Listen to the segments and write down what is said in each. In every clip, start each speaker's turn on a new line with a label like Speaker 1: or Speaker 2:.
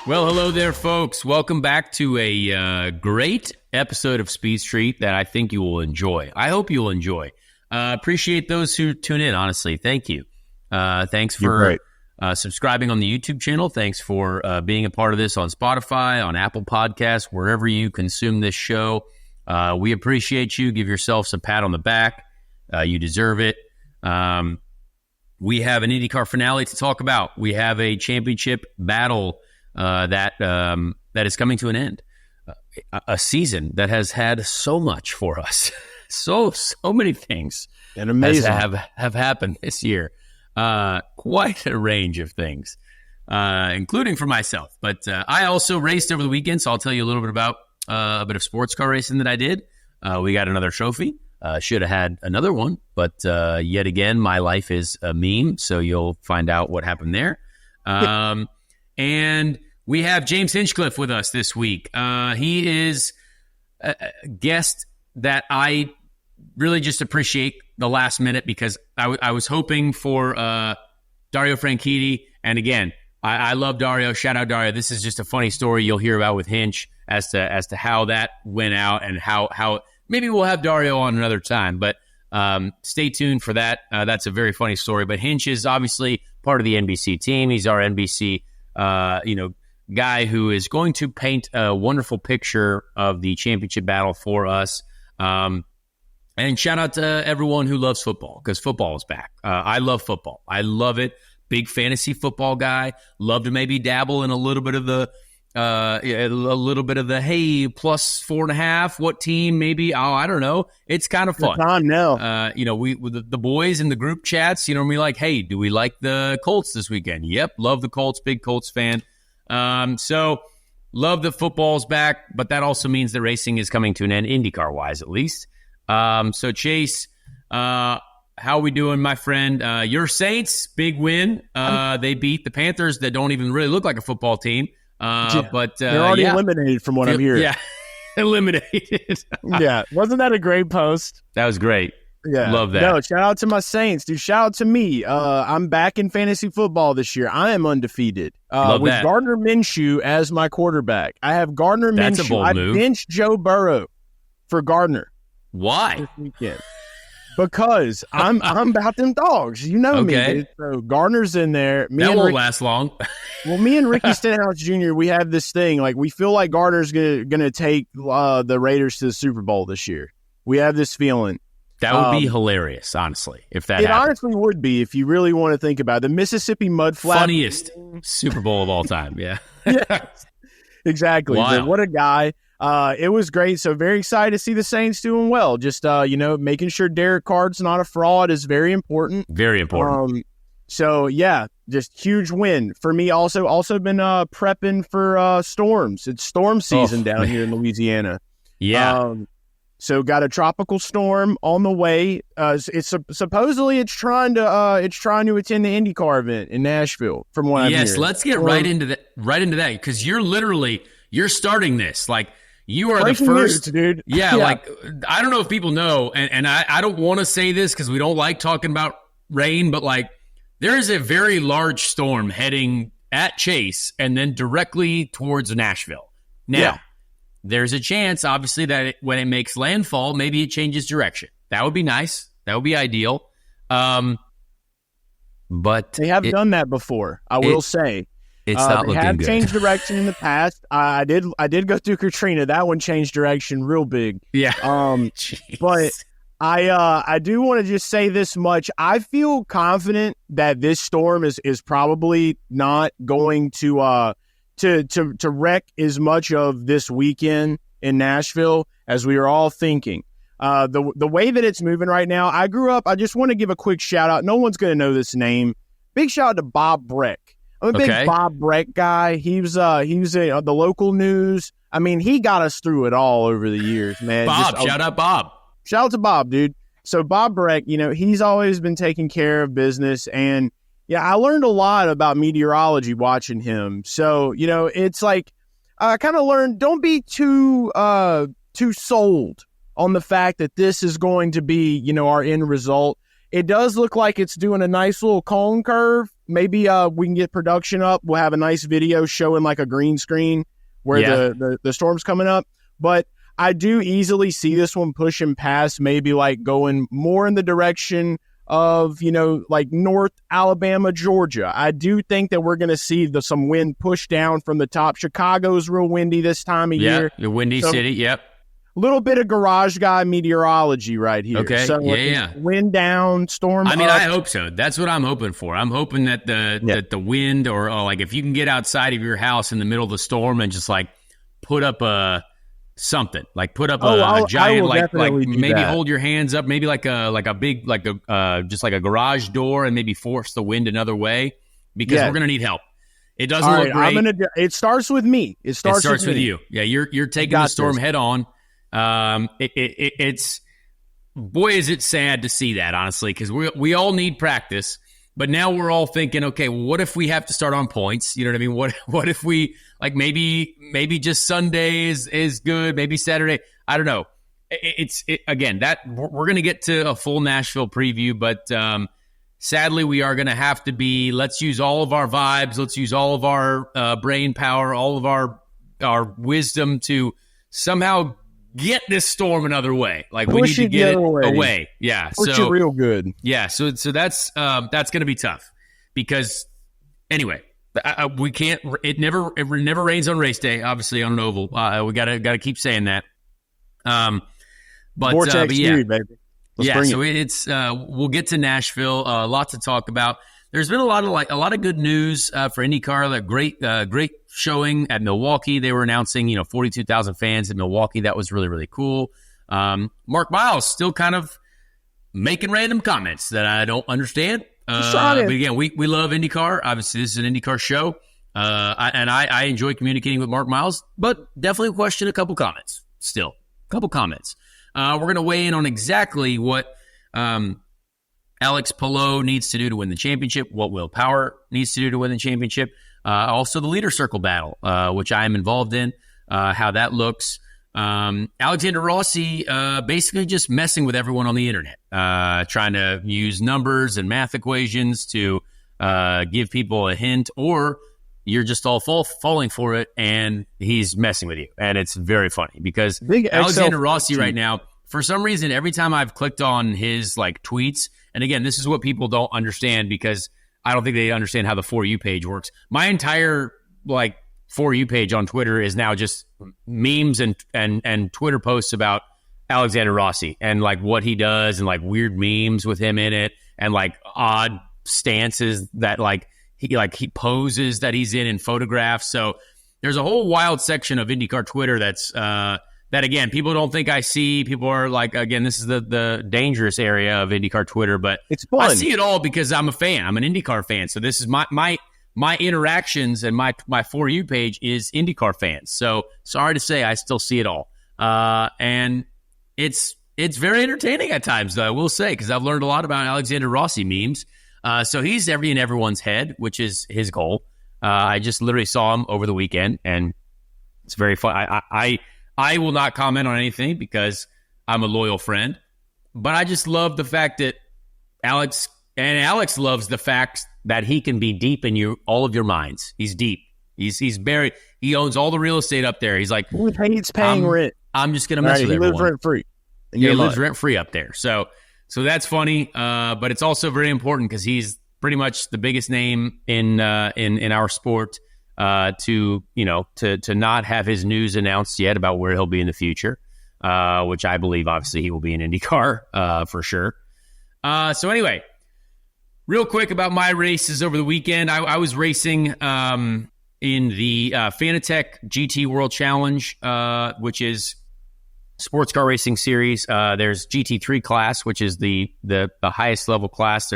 Speaker 1: Well, hello there, folks. Welcome back to a great episode of Speed Street that I think you will enjoy. I hope you'll enjoy. Appreciate those who tune in, honestly. Thank you. Thanks for subscribing on the YouTube channel. Thanks for being a part of this on Spotify, on Apple Podcasts, wherever you consume this show. We appreciate you. Give yourselves a pat on the back. You deserve it. We have an IndyCar finale to talk about. We have a championship battle that is coming to an end. A season that has had so much for us. so many things
Speaker 2: and amazing
Speaker 1: have happened this year. Quite a range of things, including for myself. But I also raced over the weekend, so I'll tell you a little bit about a bit of sports car racing that I did. We got another trophy. Should have had another one, but yet again, my life is a meme, so you'll find out what happened there. And we have James Hinchcliffe with us this week. He is a guest that I really just appreciate the last minute because I was hoping for Dario Franchitti. And again, I love Dario. Shout out Dario. This is just a funny story you'll hear about with Hinch as to how that went out and how maybe we'll have Dario on another time. But stay tuned for that. That's a very funny story. But Hinch is obviously part of the NBC team. He's our NBC guy who is going to paint a wonderful picture of the championship battle for us. And shout out to everyone who loves football because football is back. I love football. I love it. Big fantasy football guy. Love to maybe dabble in a little bit of the hey, plus 4.5. What team? Maybe. Oh, I don't know. It's kind of fun.
Speaker 2: It's on now.
Speaker 1: We with the boys in the group chats. We like, hey, do we like the Colts this weekend? Yep, love the Colts. Big Colts fan. So love that football's back, but that also means the racing is coming to an end, IndyCar wise at least. So Chase, how we doing, my friend? Your Saints, big win. They beat the Panthers that don't even really look like a football team. But
Speaker 2: they're already eliminated from what I'm hearing.
Speaker 1: Yeah, eliminated.
Speaker 2: Yeah, wasn't that a great post?
Speaker 1: That was great.
Speaker 2: Yeah,
Speaker 1: love that.
Speaker 2: No, shout out to my Saints, dude. Shout out to me. I'm back in fantasy football this year. I am undefeated with
Speaker 1: that.
Speaker 2: Gardner Minshew as my quarterback. I have Gardner Minshew.
Speaker 1: That's a bold move.
Speaker 2: I benched Joe Burrow for Gardner.
Speaker 1: Why?
Speaker 2: This weekend. Because I'm about them dogs. You know me, dude. So Gardner's in there.
Speaker 1: That won't last long.
Speaker 2: Well, me and Ricky Stenhouse Jr., we have this thing. Like, we feel like Gardner's gonna take the Raiders to the Super Bowl this year. We have this feeling.
Speaker 1: That would be hilarious, honestly, if that happened.
Speaker 2: It honestly would be if you really want to think about it. The Mississippi Mud Flap.
Speaker 1: Funniest Super Bowl of all time, yeah.
Speaker 2: Yeah, exactly.
Speaker 1: Wow.
Speaker 2: But what a guy. It was great. So very excited to see the Saints doing well. Just, making sure Derek Carr's not a fraud is very important.
Speaker 1: Very important.
Speaker 2: So, yeah, just huge win. For me, also been prepping for storms. It's storm season down here in Louisiana.
Speaker 1: Yeah.
Speaker 2: So got a tropical storm on the way. It's supposedly it's trying to attend the IndyCar event in Nashville. From what I'm hearing.
Speaker 1: Yes, let's get right into that because you're starting this like. You are the first,
Speaker 2: dude.
Speaker 1: Yeah, like I don't know if people know, and I don't want to say this because we don't like talking about rain, but like there is a very large storm heading at Chase and then directly towards Nashville. Now, there's a chance, obviously, that when it makes landfall, maybe it changes direction. That would be nice. That would be ideal. But
Speaker 2: they have done that before. I will say.
Speaker 1: It's not looking good.
Speaker 2: They have changed direction in the past. I did go through Katrina. That one changed direction real big.
Speaker 1: Yeah.
Speaker 2: But I do want to just say this much. I feel confident that this storm is probably not going to wreck as much of this weekend in Nashville as we are all thinking. The way that it's moving right now, I just want to give a quick shout out. No one's going to know this name. Big shout out to Bob Breck. I'm a big Bob Breck guy. He was the local news. I mean, he got us through it all over the years, man.
Speaker 1: Shout out Bob.
Speaker 2: Shout out to Bob, dude. So Bob Breck, he's always been taking care of business. And, yeah, I learned a lot about meteorology watching him. So, it's like I kind of learned don't be too sold on the fact that this is going to be, our end result. It does look like it's doing a nice little cone curve maybe we can get production up. We'll have a nice video showing like a green screen where the storm's coming up. But I do easily see this one pushing past, maybe like going more in the direction of, like North Alabama, Georgia. I do think that we're going to see some wind push down from the top. Chicago's real windy this time of year.
Speaker 1: Yeah, the windy city, yep.
Speaker 2: A little bit of garage guy meteorology right here.
Speaker 1: Okay,
Speaker 2: so wind down, storm up.
Speaker 1: I hope so. That's what I'm hoping for. I'm hoping that that the wind or like if you can get outside of your house in the middle of the storm and just like put up a something, like put up a giant like maybe
Speaker 2: that.
Speaker 1: Hold your hands up, maybe like a big just like a garage door and maybe force the wind another way because we're gonna need help. It doesn't look great.
Speaker 2: It starts with me. It starts with
Speaker 1: you. Yeah, you're taking the storm head on. It's boy, is it sad to see that, honestly, because we all need practice, but now we're all thinking, okay, well, what if we have to start on points? You know what I mean? What if we like maybe just Sunday is good, maybe Saturday? I don't know. Again, that we're going to get to a full Nashville preview, but sadly, we are going to have to be. Let's use all of our vibes. Let's use all of our brain power, all of our wisdom to somehow get this storm another way. Like we need to get it away. Yeah.
Speaker 2: Push it real good.
Speaker 1: Yeah. So that's going to be tough because anyway, we can't, it never rains on race day, obviously on an oval. We gotta keep saying that. But
Speaker 2: Vortex
Speaker 1: yeah,
Speaker 2: baby.
Speaker 1: So it's, we'll get to Nashville, a lot to talk about. There's been a lot of good news for IndyCar. Like great showing at Milwaukee. They were announcing 42,000 fans at Milwaukee. That was really, really cool. Mark Miles still kind of making random comments that I don't understand. But again, we love IndyCar. Obviously, this is an IndyCar show, I enjoy communicating with Mark Miles. But definitely question a couple comments. Still, a couple comments. We're going to weigh in on exactly what Alex Palou needs to do to win the championship, what Will Power needs to do to win the championship, also the leader circle battle, which I am involved in, how that looks. Alexander Rossi basically just messing with everyone on the internet, trying to use numbers and math equations to give people a hint, or you're just all falling for it, and he's messing with you. And it's very funny because Alexander Rossi right now, for some reason, every time I've clicked on his like tweets, and again, this is what people don't understand because I don't think they understand how the For You page works. My entire like For You page on Twitter is now just memes and Twitter posts about Alexander Rossi and like what he does and like weird memes with him in it and like odd stances that like he poses that he's in photographs. So there's a whole wild section of IndyCar Twitter that's that again, people don't think I see. People are like, again, this is the dangerous area of IndyCar Twitter, but
Speaker 2: it's fun.
Speaker 1: I see it all because I'm a fan. I'm an IndyCar fan. So this is my interactions and my For You page is IndyCar fans. So sorry to say, I still see it all. And it's very entertaining at times, though, I will say, because I've learned a lot about Alexander Rossi memes. So he's in everyone's head, which is his goal. I just literally saw him over the weekend, and it's very fun. I will not comment on anything because I'm a loyal friend, but I just love the fact that Alex loves the fact that he can be deep in all of your minds. He's deep. He's buried. He owns all the real estate up there. He's like,
Speaker 2: he's paying rent.
Speaker 1: I'm just going to mess with everyone.
Speaker 2: He lives rent free.
Speaker 1: Yeah, he lives rent free up there. So that's funny. But it's also very important because he's pretty much the biggest name in our sport. To not have his news announced yet about where he'll be in the future, which I believe obviously he will be in IndyCar for sure. So anyway, real quick about my races over the weekend. I was racing in the Fanatec GT World Challenge, which is sports car racing series. There's GT3 class, which is the highest level class.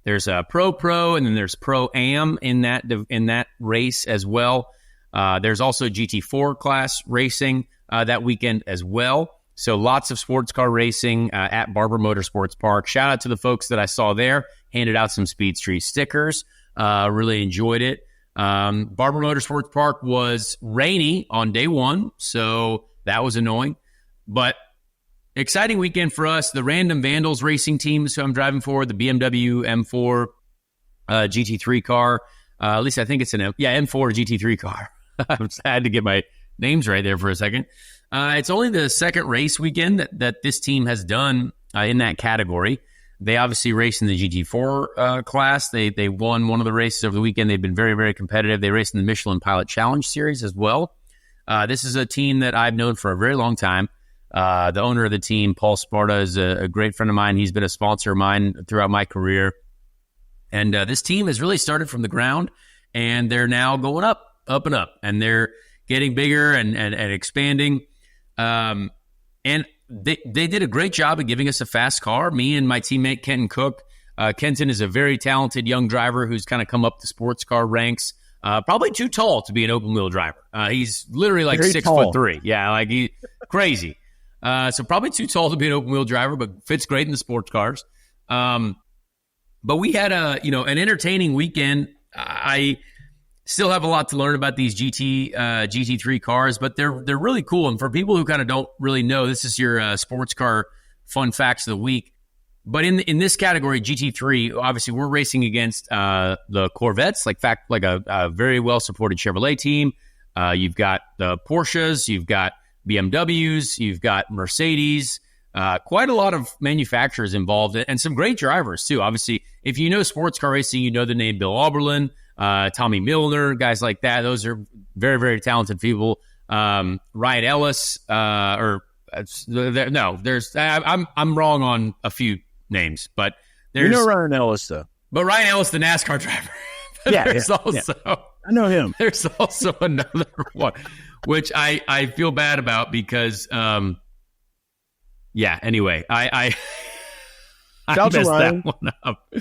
Speaker 1: There's a pro, and then there's pro-am in that race as well. There's also GT4 class racing that weekend as well. So lots of sports car racing at Barber Motorsports Park. Shout out to the folks that I saw there. Handed out some Speed Street stickers. Really enjoyed it. Barber Motorsports Park was rainy on day one, so that was annoying. But exciting weekend for us. The random Vandals racing teams who I'm driving for, the BMW M4 GT3 car. At least I think it's an M4 GT3 car. I had to get my names right there for a second. It's only the second race weekend that this team has done in that category. They obviously race in the GT4 class. They won one of the races over the weekend. They've been very, very competitive. They raced in the Michelin Pilot Challenge Series as well. This is a team that I've known for a very long time. The owner of the team, Paul Sparta, is a great friend of mine. He's been a sponsor of mine throughout my career. And this team has really started from the ground, and they're now going up and up. And they're getting bigger and expanding. And they did a great job of giving us a fast car. Me and my teammate, Kenton Cook. Kenton is a very talented young driver who's kind of come up the sports car ranks. Probably too tall to be an open wheel driver. He's literally like
Speaker 2: Very
Speaker 1: 6'3". Yeah, like he crazy. So probably too tall to be an open wheel driver, but fits great in the sports cars. But we had an entertaining weekend. I still have a lot to learn about these GT3 cars, but they're really cool. And for people who kind of don't really know, this is your sports car fun facts of the week. But in this category, GT3, obviously we're racing against the Corvettes, like a very well supported Chevrolet team. You've got the Porsches, you've got BMWs, you've got Mercedes. Quite a lot of manufacturers involved, and some great drivers too. Obviously, if you know sports car racing, you know the name Bill Auberlen, Tommy Milner, guys like that. Those are very, very talented people. Ryan Ellis, I'm wrong on a few names, but there's
Speaker 2: Ryan Ellis though.
Speaker 1: But Ryan Ellis, the NASCAR driver.
Speaker 2: I know him.
Speaker 1: There's also another one, which I feel bad about because anyway, I messed that one up.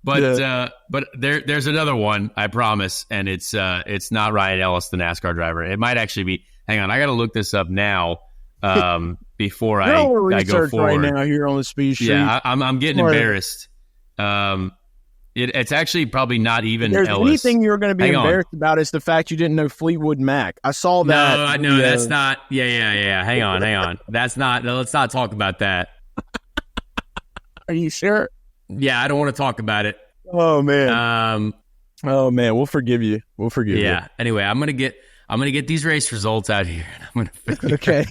Speaker 1: But there's another one, I promise, and it's not Ryan Ellis, the NASCAR driver. It might actually be. Hang on, I got to look this up now before I go forward.
Speaker 2: Right now here on the speed sheet.
Speaker 1: Yeah, I'm getting embarrassed. It's actually probably not even
Speaker 2: Ellis. Anything you're going to be embarrassed about is the fact you didn't know Fleetwood Mac. I saw that.
Speaker 1: No, that's not. Yeah. Hang on. That's not. Let's not talk about that.
Speaker 2: Are you sure?
Speaker 1: Yeah, I don't want to talk about it.
Speaker 2: Oh man. We'll forgive you.
Speaker 1: Yeah. Anyway, I'm gonna get these race results out here. I'm gonna
Speaker 2: okay.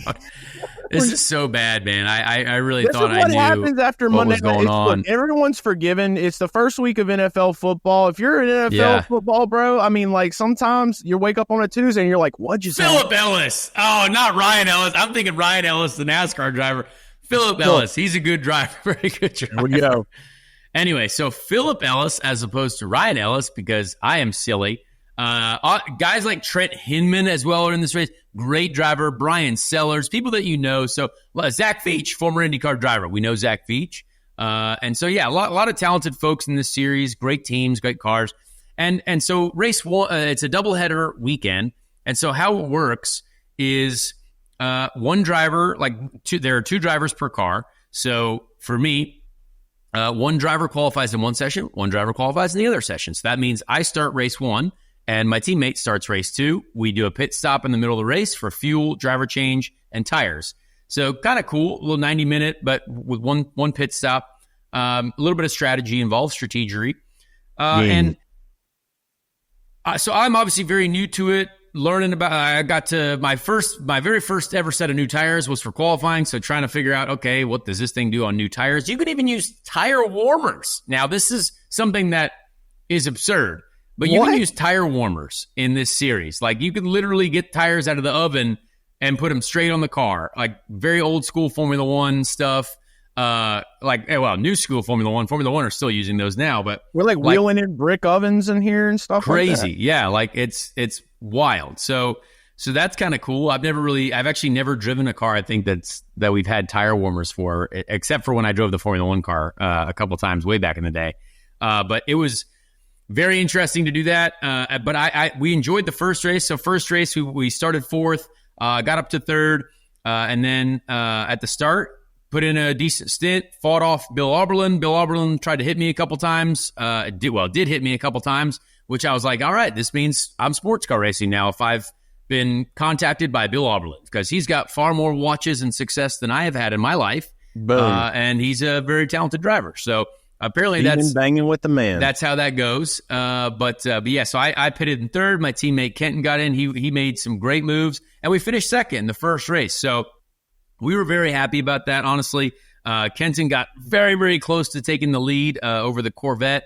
Speaker 1: This is so bad, man. I really thought I knew
Speaker 2: what happens after
Speaker 1: what
Speaker 2: Monday
Speaker 1: was going on.
Speaker 2: Look, everyone's forgiven. It's the first week of NFL football. If you're in NFL football, bro, I mean, like sometimes you wake up on a Tuesday and you're like, "What'd you say?"
Speaker 1: Phillip Ellis. Oh, not Ryan Ellis. I'm thinking Ryan Ellis, the NASCAR driver. Phillip Ellis. He's a good driver. Very good driver.
Speaker 2: Here we go.
Speaker 1: Anyway, so Phillip Ellis as opposed to Ryan Ellis, because I am silly. Guys like Trent Hinman as well are in this race. Great driver. Brian Sellers, people that you know. So Zach Veach, former IndyCar driver. We know Zach Veach. And so, yeah, a lot of talented folks in this series. Great teams, great cars. And so race one, it's a doubleheader weekend. And so how it works is one driver, there are two drivers per car. So for me, one driver qualifies in one session, one driver qualifies in the other session. So that means I start race one, and my teammate starts race two. We do a pit stop in the middle of the race for fuel, driver change, and tires. So kind of cool, a little 90-minute, but with one pit stop. A little bit of strategy involved, strategery. So I'm obviously very new to it, learning about. I got to my very first ever set of new tires was for qualifying. So trying to figure out, okay, what does this thing do on new tires? You could even use tire warmers. Now this is something that is absurd, but you can use tire warmers in this series. Like you could literally get tires out of the oven and put them straight on the car, like very old school Formula One stuff. New school Formula One. Formula One are still using those now, but
Speaker 2: we're wheeling in brick ovens in here and stuff.
Speaker 1: Crazy,
Speaker 2: like that.
Speaker 1: Yeah. It's wild. So that's kind of cool. I've actually never driven a car. I think that we've had tire warmers for, except for when I drove the Formula One car a couple times way back in the day. But it was very interesting to do that. But we enjoyed the first race. So first race we started fourth, got up to third, and then at the start. Put in a decent stint, fought off Bill Auberlen. Bill Auberlen tried to hit me a couple times. Did hit me a couple times, which I was like, all right, this means I'm sports car racing now if I've been contacted by Bill Auberlen, because he's got far more watches and success than I have had in my life. And he's a very talented driver. So apparently
Speaker 2: Even banging with the man.
Speaker 1: That's how that goes. But yeah, so I pitted in third. My teammate Kenton got in. He made some great moves, and we finished second in the first race. So we were very happy about that, honestly. Kenton got very, very close to taking the lead over the Corvette,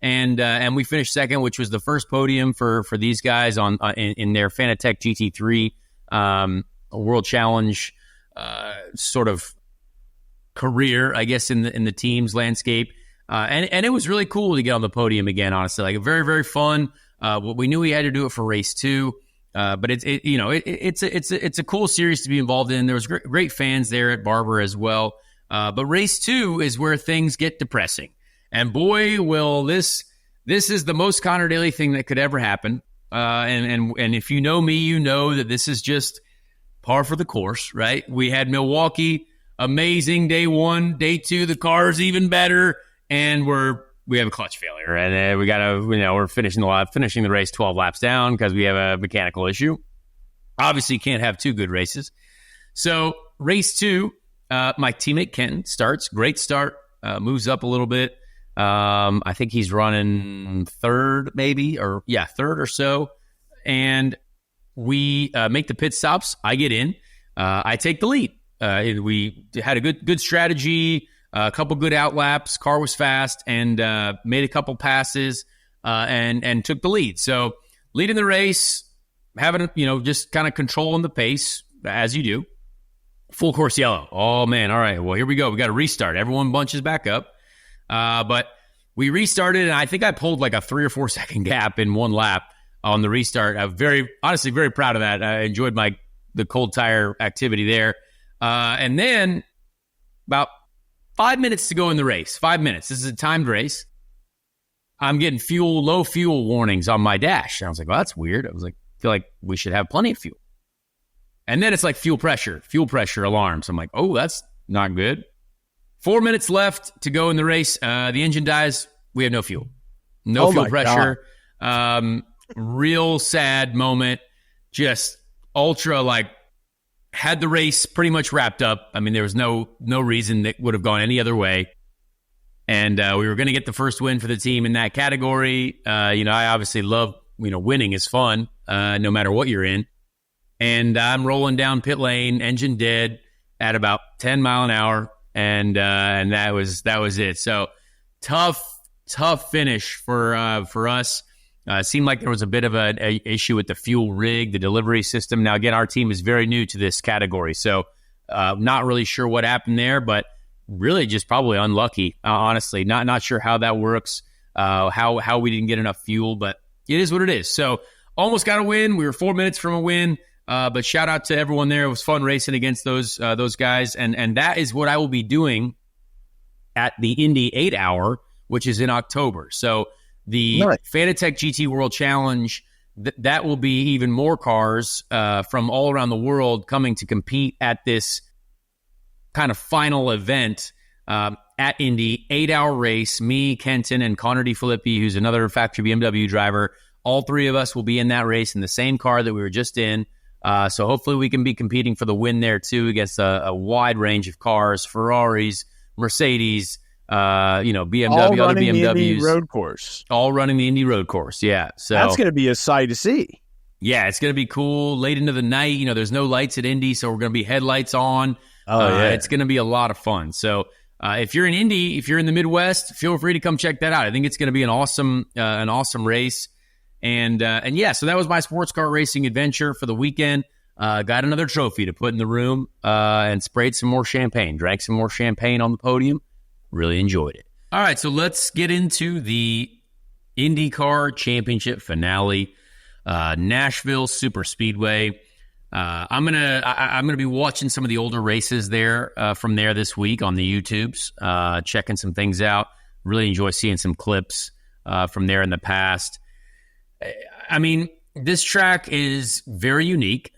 Speaker 1: and we finished second, which was the first podium for these guys in their Fanatec GT3 World Challenge sort of career, I guess, in the team's landscape. And it was really cool to get on the podium again, honestly. Like, very, very fun. We knew we had to do it for race 2, but it's a cool series to be involved in. There was great fans there at Barber as well. But race 2 is where things get depressing. And boy, this is the most Connor Daly thing that could ever happen. And if you know me, you know that this is just par for the course, right? We had Milwaukee, amazing day 1, day 2, the car's even better, and we have a clutch failure, and we're finishing the race 12 laps down because we have a mechanical issue. Obviously, can't have 2 good races. So race 2, my teammate Kenton starts, great start, moves up a little bit. I think he's running third or so, and we make the pit stops. I get in, I take the lead. We had a good strategy, a couple good outlaps. Car was fast, and made a couple passes and took the lead. So leading the race, having just kind of controlling the pace as you do. Full course yellow. Oh man! All right. Well, here we go. We got to restart. Everyone bunches back up, but we restarted, and I think I pulled like a 3 or 4 second gap in one lap on the restart. I'm honestly very proud of that. I enjoyed the cold tire activity there. And then about 5 minutes to go in the race. 5 minutes. This is a timed race. I'm getting low fuel warnings on my dash. And I was like, well, that's weird. I was like, I feel like we should have plenty of fuel. And then it's like fuel pressure alarms. I'm like, oh, that's not good. 4 minutes left to go in the race. The engine dies. We have no fuel. No fuel pressure. Real sad moment. Just ultra had the race pretty much wrapped up. I mean, there was no reason that would have gone any other way. And we were going to get the first win for the team in that category. I obviously love, winning is fun, no matter what you're in. And I'm rolling down pit lane, engine dead at about 10 mile an hour. And that was it. So tough finish for us. It seemed like there was a bit of an issue with the fuel rig, the delivery system. Now, again, our team is very new to this category, so not really sure what happened there, but really just probably unlucky, honestly. Not sure how that works, how we didn't get enough fuel, but it is what it is. So almost got a win. We were 4 minutes from a win, but shout out to everyone there. It was fun racing against those guys, and that is what I will be doing at the Indy 8-hour, which is in October. So the Fanatec GT World Challenge, that will be even more cars from all around the world coming to compete at this kind of final event at Indy. 8-hour race. Me, Kenton, and Connor DeFilippi, who's another factory BMW driver. All 3 of us will be in that race in the same car that we were just in. So hopefully we can be competing for the win there too against a wide range of cars, Ferraris, Mercedes, BMW,
Speaker 2: all
Speaker 1: other
Speaker 2: running
Speaker 1: BMWs,
Speaker 2: the Indy road course,
Speaker 1: all running the Indy road course. Yeah, so
Speaker 2: that's going to be a sight to see.
Speaker 1: Yeah, it's going to be cool. Late into the night, there's no lights at Indy, so we're going to be headlights on. It's going to be a lot of fun. So if you're in Indy, if you're in the Midwest, feel free to come check that out. I think it's going to be an awesome race. And yeah, so that was my sports car racing adventure for the weekend. Got another trophy to put in the room and sprayed some more champagne, drank some more champagne on the podium. Really enjoyed it. All right, so let's get into the IndyCar Championship finale, Nashville Super Speedway. I'm gonna be watching some of the older races there from there this week on the YouTubes, checking some things out. Really enjoy seeing some clips from there in the past. I mean, this track is very unique.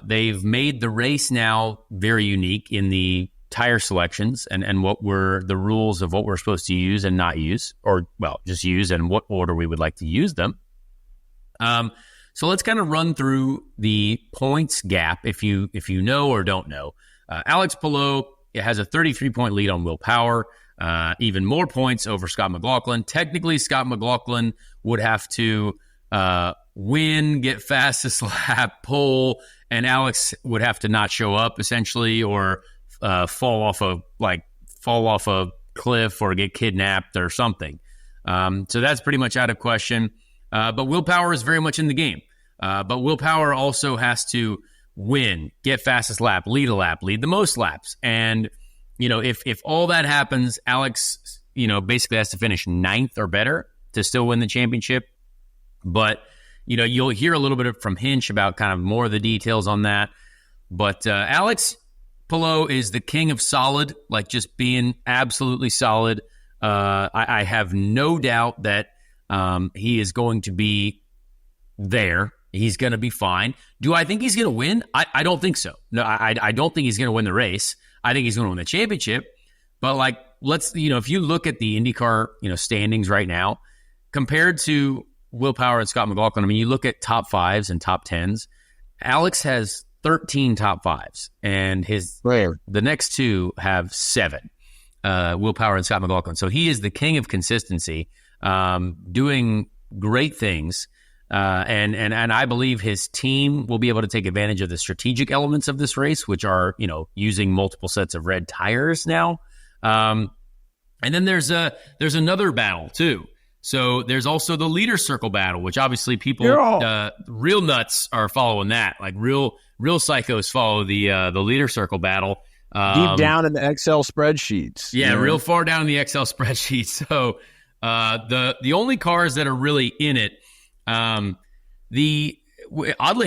Speaker 1: They've made the race now very unique in the tire selections and what were the rules of what we're supposed to use and not use, or just use and what order we would like to use them. So let's kind of run through the points gap if you know or don't know. Alex Palou has a 33-point lead on Will Power. even more points over Scott McLaughlin. Technically, Scott McLaughlin would have to win, get fastest lap, pole, and Alex would have to not show up essentially, or fall off a cliff or get kidnapped or something. So that's pretty much out of question. But willpower is very much in the game. But willpower also has to win, get fastest lap, lead a lap, lead the most laps. And, if all that happens, Alex, basically has to finish 9th or better to still win the championship. But, you'll hear a little bit from Hinch about kind of more of the details on that. But Alex Palou is the king of solid, like just being absolutely solid. I have no doubt that he is going to be there. He's going to be fine. Do I think he's going to win? I don't think so. No, I don't think he's going to win the race. I think he's going to win the championship. But if you look at the IndyCar, standings right now, compared to Will Power and Scott McLaughlin, you look at top 5s and top 10s. Alex has 13 top 5s, and the next two have 7. Will Power and Scott McLaughlin. So he is the king of consistency, doing great things. And I believe his team will be able to take advantage of the strategic elements of this race, which are, using multiple sets of red tires now. And then there's another battle too. So there's also the leader circle battle, which obviously people, real nuts are following that. Like real psychos follow the leader circle battle.
Speaker 2: Deep down in the Excel spreadsheets.
Speaker 1: Yeah, real far down in the Excel spreadsheets. So the only cars that are really in it, oddly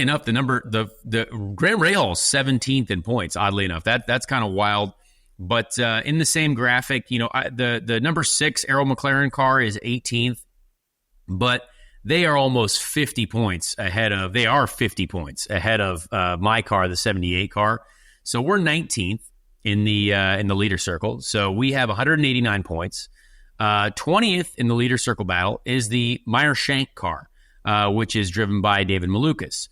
Speaker 1: enough, the Graham Rahal is 17th in points. Oddly enough, that's kind of wild. But in the same graphic, the number 6 Arrow McLaren car is 18th, but they are almost 50 points ahead of. They are 50 points ahead of my car, the 78 car. So we're 19th in the leader circle. So we have 189 points. 20th in the leader circle battle is the Meyer Shank car, which is driven by David Malukas.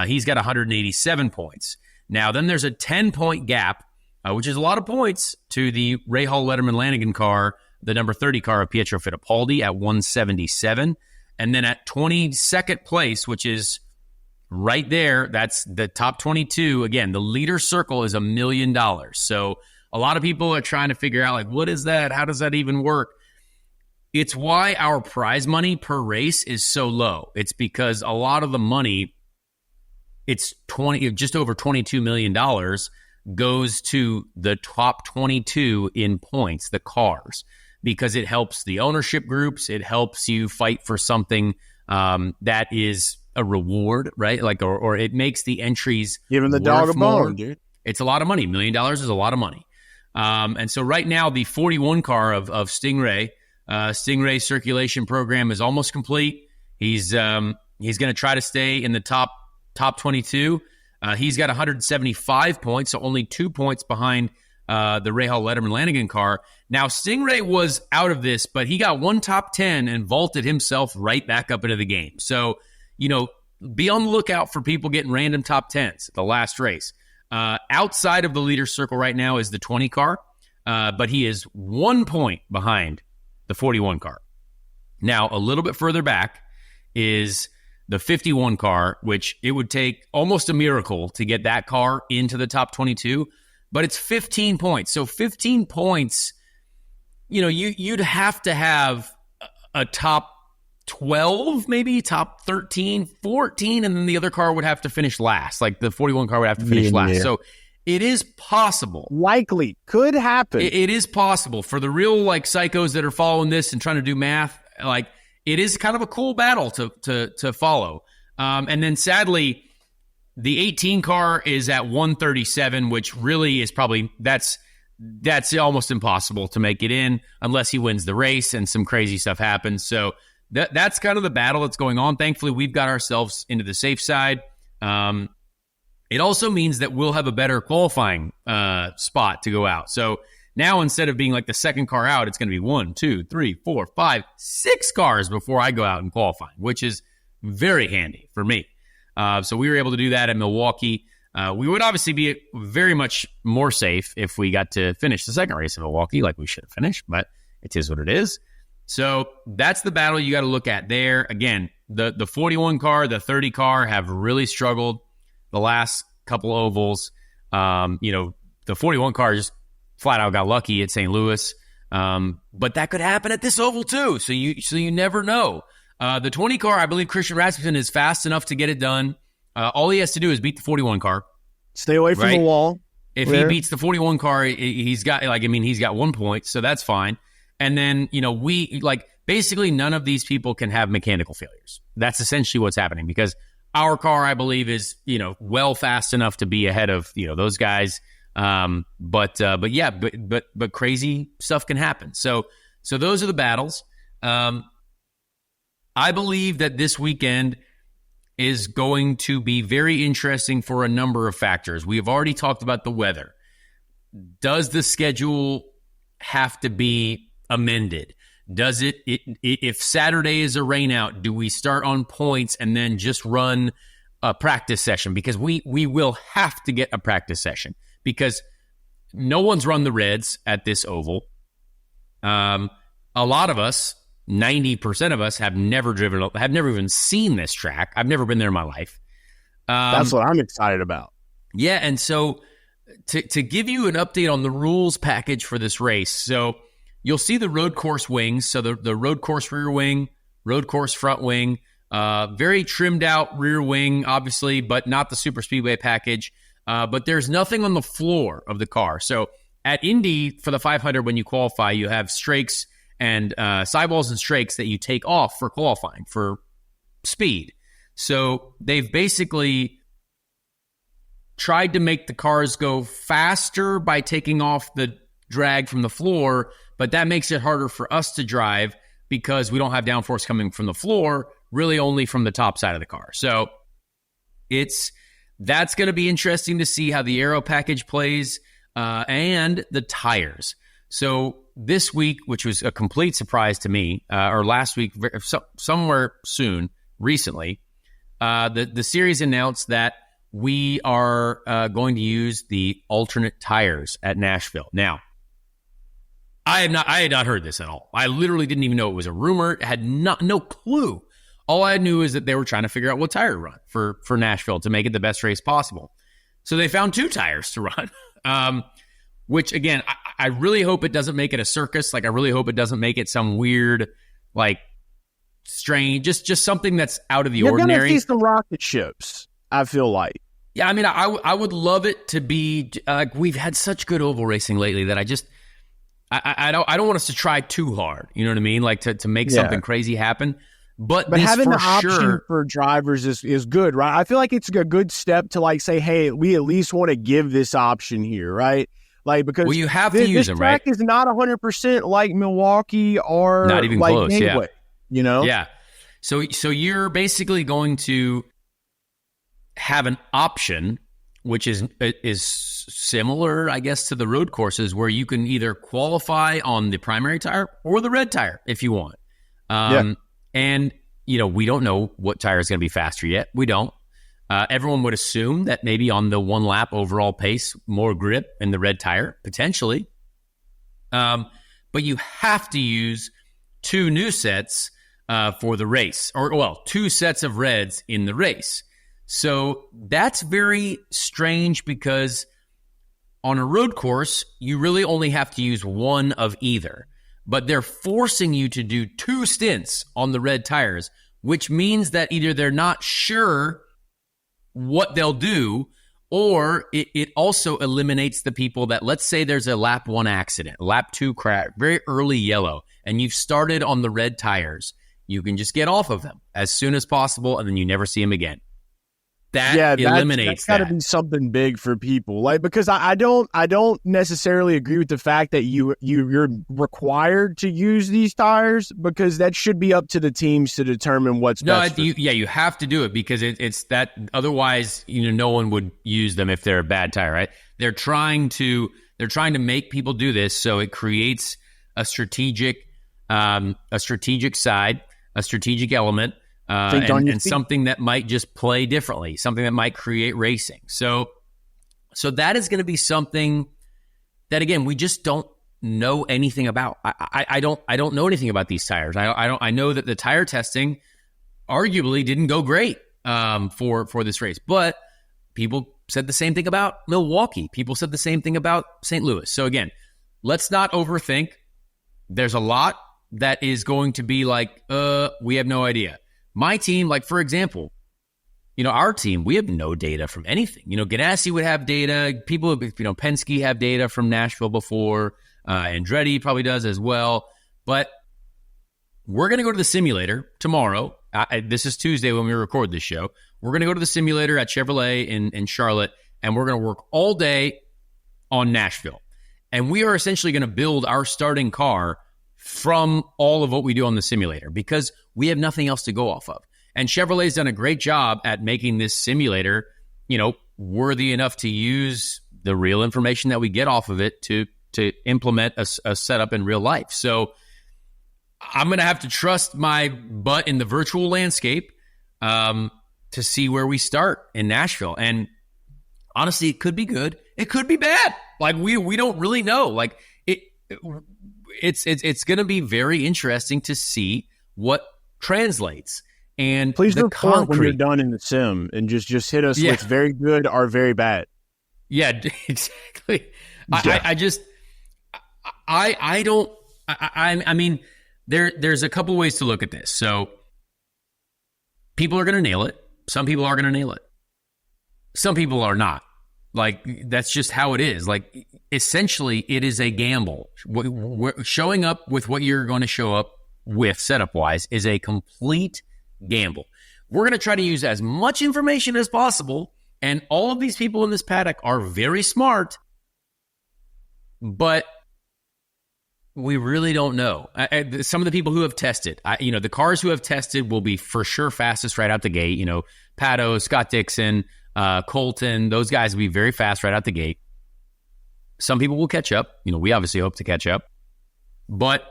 Speaker 1: He's got 187 points. Now, then there's a 10-point gap, which is a lot of points, to the Rahal Letterman Lanigan car, the number 30 car of Pietro Fittipaldi at 177. And then at 22nd place, which is right there, that's the top 22. Again, the leader circle is $1 million. So a lot of people are trying to figure out, what is that? How does that even work? It's why our prize money per race is so low. It's because a lot of the money, it's just over $22 million, goes to the top 22 in points, the cars, because it helps the ownership groups. It helps you fight for something that is a reward, right? Or it makes the entries
Speaker 2: giving the dog a bone, dude.
Speaker 1: It's a lot of money. $1 million is a lot of money. And so right now, the 41 car of Stingray, Stingray circulation program is almost complete. He's going to try to stay in the top 22. He's got 175 points, so only 2 points behind the Rahal Letterman Lanigan car. Now, Stingray was out of this, but he got one top 10 and vaulted himself right back up into the game. So, be on the lookout for people getting random top 10s at the last race. Outside of the leader circle right now is the 20 car, but he is 1 point behind the 41 car. Now, a little bit further back is the 51 car, which it would take almost a miracle to get that car into the top 22, but it's 15 points. So 15 points, you'd have to have a top 12, maybe top 13, 14, and then the other car would have to finish last. Like the 41 car would have to finish last. So it is possible.
Speaker 2: Likely. Could happen.
Speaker 1: It is possible for the real psychos that are following this and trying to do math. It is kind of a cool battle to follow. And then sadly, the 18 car is at 137, which really is probably that's almost impossible to make it in unless he wins the race and some crazy stuff happens. So that's kind of the battle that's going on. Thankfully, we've got ourselves into the safe side. It also means that we'll have a better qualifying spot to go out. So now, instead of being the second car out, it's going to be 1, 2, 3, 4, 5, 6 cars before I go out and qualify, which is very handy for me. So we were able to do that at Milwaukee. We would obviously be very much more safe if we got to finish the second race in Milwaukee like we should have finished, but it is what it is. So that's the battle you got to look at there. Again, the 41 car, the 30 car have really struggled the last couple ovals. The 41 car just flat out got lucky at St. Louis. But that could happen at this oval too. So you never know. The 20 car, I believe Christian Rasmussen is fast enough to get it done. All he has to do is beat the 41 car.
Speaker 2: Stay away from the wall.
Speaker 1: If he beats the 41 car, he's got 1 point, so that's fine. And then, basically none of these people can have mechanical failures. That's essentially what's happening because our car, I believe, is, well fast enough to be ahead of, those guys. But crazy stuff can happen. So those are the battles. I believe that this weekend is going to be very interesting for a number of factors. We have already talked about the weather. Does the schedule have to be amended? Does it if Saturday is a rain out, do we start on points and then just run a practice session? Because we will have to get a practice session because no one's run the Reds at this oval. A lot of us, 90% of us, have never even seen this track. I've never been there in my life.
Speaker 2: That's what I'm excited about.
Speaker 1: Yeah, and so to give you an update on the rules package for this race, so you'll see the road course wings, so the road course rear wing, road course front wing, very trimmed out rear wing, obviously, but not the super speedway package. But there's nothing on the floor of the car. So at Indy, for the 500, when you qualify, you have strakes and sidewalls and strakes that you take off for qualifying, for speed. So they've basically tried to make the cars go faster by taking off the drag from the floor, but that makes it harder for us to drive because we don't have downforce coming from the floor, really only from the top side of the car. So that's going to be interesting to see how the aero package plays and the tires. So this week, which was a complete surprise to me, or last week, somewhere recently, the series announced that we are going to use the alternate tires at Nashville. Now, I had not heard this at all. I literally didn't even know it was a rumor. Had no clue. All I knew is that they were trying to figure out what tire to run for Nashville to make it the best race possible. So they found 2 tires to run, which, again, I really hope it doesn't make it a circus. Like, I really hope it doesn't make it some weird, strange, just something that's out of the ordinary. You're going to see some
Speaker 2: rocket ships, I feel like.
Speaker 1: Yeah, I mean, I would love it to be we've had such good oval racing lately that I don't want us to try too hard. You know what I mean? Like to make something crazy happen. But
Speaker 2: having the option for drivers is good, right? I feel like it's a good step to say, hey, we at least want to give this option here, right? Because
Speaker 1: you have to use them, right?
Speaker 2: This track is not 100% like Milwaukee or
Speaker 1: not even close,
Speaker 2: Gateway,
Speaker 1: Yeah. So you're basically going to have an option, which is similar, I guess, to the road courses where you can either qualify on the primary tire or the red tire if you want. And, we don't know what tire is going to be faster yet. We don't. Everyone would assume that maybe on the 1 lap overall pace, more grip in the red tire, potentially. But you have to use 2 new sets for the race, 2 sets of reds in the race. So that's very strange because on a road course, you really only have to use 1 of either. But they're forcing you to do 2 stints on the red tires, which means that either they're not sure what they'll do, or it also eliminates the people that, let's say there's a lap 1 accident, lap 2 crash, very early yellow, and you've started on the red tires. You can just get off of them as soon as possible, and then you never see them again. That eliminates
Speaker 2: that's got to be something big for people, because I don't necessarily agree with the fact that you're required to use these tires, because that should be up to the teams to determine what's best.
Speaker 1: You have to do it because it's that. Otherwise, no one would use them if they're a bad tire, right? They're trying to make people do this, so it creates a strategic side, a strategic element. And something that might just play differently, something that might create racing. So So that is going to be something that, again, we just don't know anything about. I don't know anything about these tires. I know that the tire testing arguably didn't go great for this race, but people said the same thing about Milwaukee. People said the same thing about St. Louis. So again, let's not overthink. There's a lot that is going to be like, we have no idea. My team, like, for example, our team, we have no data from anything. Ganassi would have data. People, Penske have data from Nashville before. Andretti probably does as well. But we're going to go to the simulator tomorrow. This is Tuesday when we record this show. We're going to go to the simulator at Chevrolet in Charlotte, and we're going to work all day on Nashville. And we are essentially going to build our starting car from all of what we do on the simulator because we have nothing else to go off of. And Chevrolet's done a great job at making this simulator, worthy enough to use the real information that we get off of it to implement a setup in real life. So I'm going to have to trust my butt in the virtual landscape to see where we start in Nashville. And honestly, it could be good. It could be bad. Like we don't really know. Like it's going to be very interesting to see what translates. And
Speaker 2: please report when you're done in the sim and just hit us with very good or very bad.
Speaker 1: Yeah, exactly.
Speaker 2: Yeah.
Speaker 1: I mean, there's a couple ways to look at this. So people are going to nail it. Some people are going to nail it. Some people are not. Like, that's just how it is. Like, essentially, it is a gamble. Showing up with what you're going to show up with setup-wise is a complete gamble. We're going to try to use as much information as possible, and all of these people in this paddock are very smart, but we really don't know. Some of the people who have tested, the cars who have tested will be for sure fastest right out the gate. Pato, Scott Dixon, Colton, those guys will be very fast right out the gate. Some people will catch up. We obviously hope to catch up, but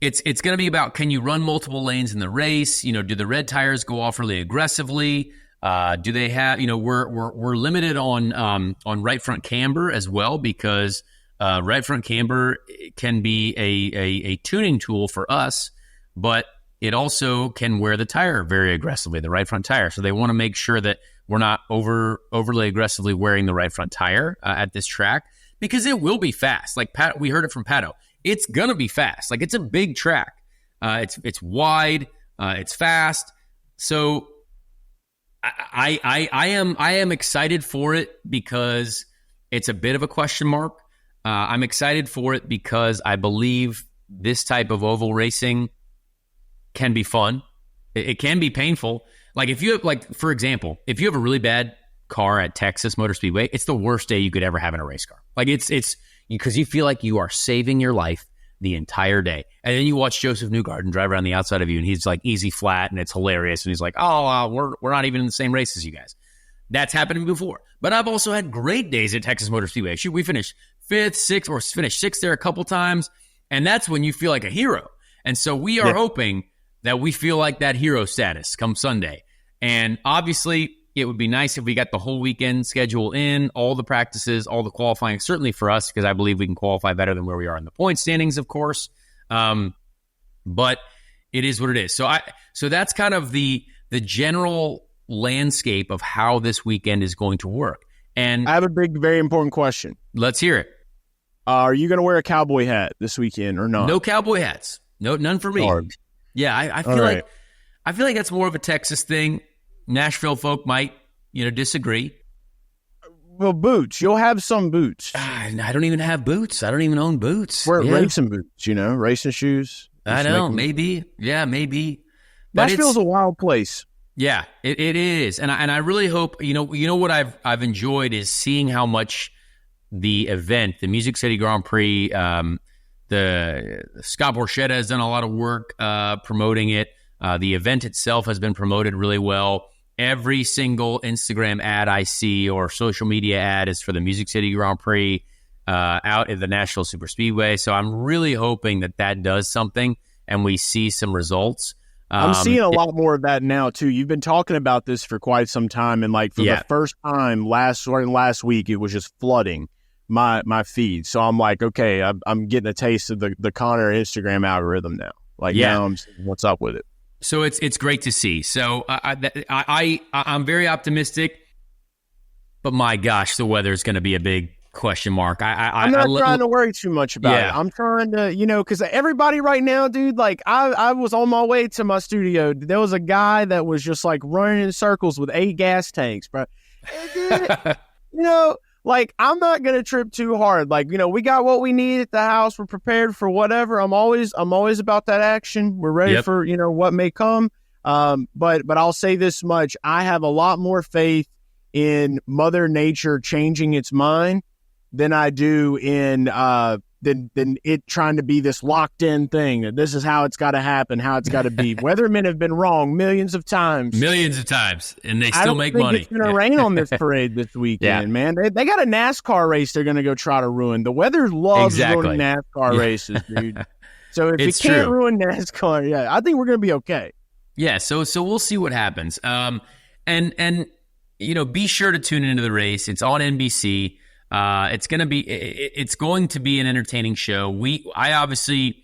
Speaker 1: it's going to be about, can you run multiple lanes in the race? Do the red tires go off really aggressively? Do they have, we're limited on right front camber as well, because right front camber can be a tuning tool for us, but it also can wear the tire very aggressively, the right front tire. So they want to make sure that we're not overly aggressively wearing the right front tire at this track, because it will be fast. Like we heard it from Pato. It's going to be fast. Like, it's a big track. It's wide. It's fast. So I am excited for it because it's a bit of a question mark. I'm excited for it because I believe this type of oval racing can be fun. It can be painful. Like, if you have, for example, if you have a really bad car at Texas Motor Speedway, it's the worst day you could ever have in a race car. Like, it's because you feel like you are saving your life the entire day. And then you watch Joseph Newgarden drive around the outside of you, and he's like easy flat, and it's hilarious. And he's like, we're not even in the same race as you guys. That's happened to me before. But I've also had great days at Texas Motor Speedway. Shoot, we finished 5th, 6th, or finished 6th there a couple times. And that's when you feel like a hero. And so we are hoping that we feel like that hero status come Sunday. And obviously, it would be nice if we got the whole weekend schedule in, all the practices, all the qualifying, certainly for us, because I believe we can qualify better than where we are in the point standings, of course. But it is what it is. So that's kind of the general landscape of how this weekend is going to work. And
Speaker 2: I have a big, very important question.
Speaker 1: Let's hear it.
Speaker 2: Are you going to wear a cowboy hat this weekend or not?
Speaker 1: No cowboy hats. No, none for me.
Speaker 2: Hard.
Speaker 1: Yeah, I feel like that's more of a Texas thing. Nashville folk might, disagree.
Speaker 2: Well, boots. You'll have some boots.
Speaker 1: I don't even have boots. I don't even own boots.
Speaker 2: Wear racing boots, racing shoes.
Speaker 1: I know, maybe. Yeah, maybe.
Speaker 2: But Nashville's a wild place.
Speaker 1: Yeah, it is. And I really hope, what I've enjoyed is seeing how much the event, the Music City Grand Prix, the Scott Borchetta has done a lot of work promoting it. The event itself has been promoted really well. Every single Instagram ad I see or social media ad is for the Music City Grand Prix out at the Nashville Super Speedway. So I'm really hoping that does something and we see some results.
Speaker 2: I'm seeing a lot more of that now too. You've been talking about this for quite some time, and like for the first time last week, it was just flooding my feed. So I'm like, okay, I'm getting a taste of the Connor Instagram algorithm now. Like now I'm seeing what's up with it.
Speaker 1: So it's great to see. So I'm very optimistic, but my gosh, the weather is going to be a big question mark.
Speaker 2: I'm not trying to worry too much about it. I'm trying to, because everybody right now, dude, like I was on my way to my studio. There was a guy that was just like running in circles with 8 gas tanks, bro. And, dude, like I'm not going to trip too hard. Like, we got what we need at the house. We're prepared for whatever. I'm always about that action. We're ready for, what may come. But I'll say this much. I have a lot more faith in Mother Nature changing its mind than I do in than it trying to be this locked in thing. This is how it's got to happen, how it's got to be. Weathermen have been wrong millions of times, and they still make money. It's going to rain on this parade this weekend, man. They got a NASCAR race they're going to go try to ruin. The weather loves ruining NASCAR races, dude. So if it can't ruin NASCAR, I think we're going to be okay. Yeah, so we'll see what happens. And be sure to tune into the race. It's on NBC. It's going to be an entertaining show. I obviously,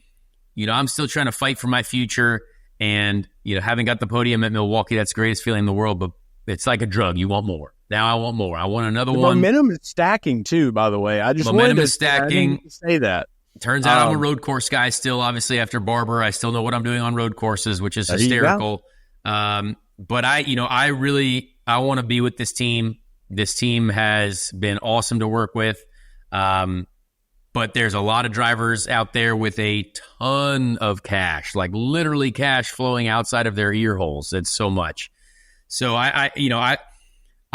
Speaker 2: I'm still trying to fight for my future, and, having got the podium at Milwaukee, that's the greatest feeling in the world, but it's like a drug. You want more. Now I want more. I want another one. Momentum is stacking too, by the way. Momentum is stacking. Say that. Turns out I'm a road course guy still, obviously after Barber. I still know what I'm doing on road courses, which is hysterical. But I want to be with this team. This team has been awesome to work with, but there's a lot of drivers out there with a ton of cash, like literally cash flowing outside of their ear holes. It's so much. So I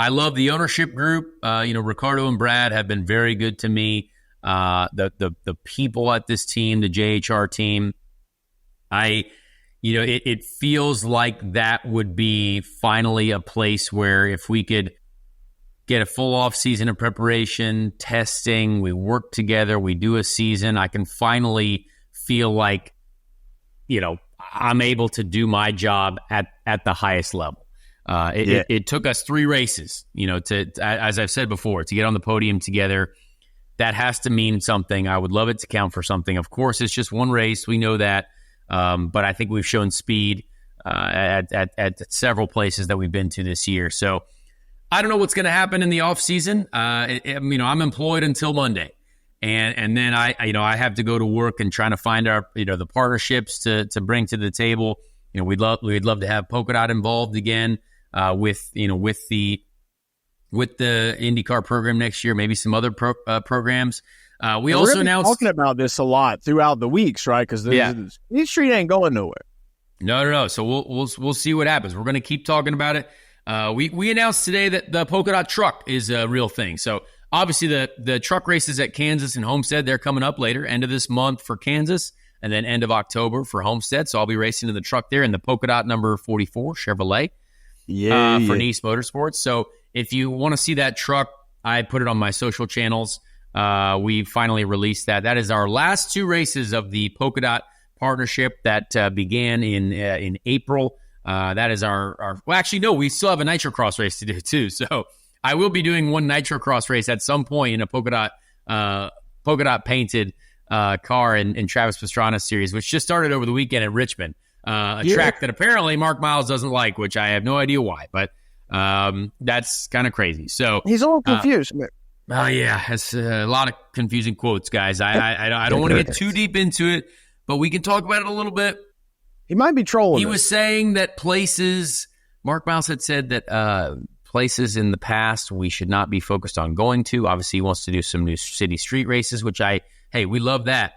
Speaker 2: love the ownership group. Ricardo and Brad have been very good to me. The people at this team, the JHR team, it feels like that would be finally a place where if we could get a full off season of preparation, testing, we work together, we do a season, I can finally feel like, I'm able to do my job at the highest level. It took us 3 races, as I've said before, to get on the podium together. That has to mean something. I would love it to count for something. Of course, it's just one race. We know that. But I think we've shown speed at several places that we've been to this year. So I don't know what's going to happen in the off season. I'm employed until Monday, and then I have to go to work and trying to find our the partnerships to bring to the table. We'd love to have Polka Dot involved again with the IndyCar program next year, maybe some other programs. We also announced talking about this a lot throughout the weeks, right? Because this street ain't going nowhere. No. So we'll see what happens. We're going to keep talking about it. We announced today that the Polka Dot truck is a real thing. So obviously the truck races at Kansas and Homestead, they're coming up later, end of this month for Kansas, and then end of October for Homestead. So I'll be racing in the truck there in the Polka Dot number 44 Chevrolet for Nice Motorsports. So if you want to see that truck, I put it on my social channels. We finally released that. That is our last 2 races of the Polka Dot partnership that began in April. That is our well, actually, no, we still have a Nitro Cross race to do too. So I will be doing one Nitro Cross race at some point in a Polka Dot painted car in Travis Pastrana's series, which just started over the weekend at Richmond, track that apparently Mark Miles doesn't like, which I have no idea why, but that's kind of crazy. So he's a little confused. Oh yeah, it's a lot of confusing quotes, guys. I don't want to get too deep into it, but we can talk about it a little bit. He might be trolling. He was saying that Mark Miles had said that places in the past we should not be focused on going to. Obviously, he wants to do some new city street races, which we love that.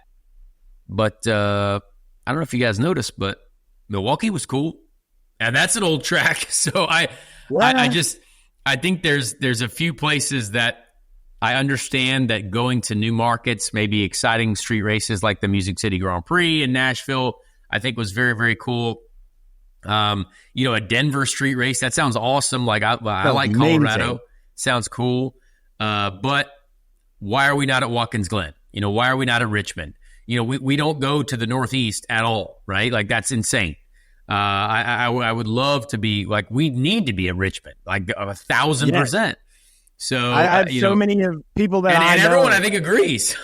Speaker 2: But I don't know if you guys noticed, but Milwaukee was cool, and that's an old track. So I think there's a few places that I understand that going to new markets, maybe exciting street races like the Music City Grand Prix in Nashville, I think was very, very cool. A Denver street race, that sounds awesome. Like I like Colorado. Amazing. Sounds cool. But why are we not at Watkins Glen? Why are we not at Richmond? We don't go to the Northeast at all, right? Like that's insane.
Speaker 1: I would love to be like, we need to be at Richmond, like 1,000%. So
Speaker 2: I have so many of people that
Speaker 1: and everyone I think agrees.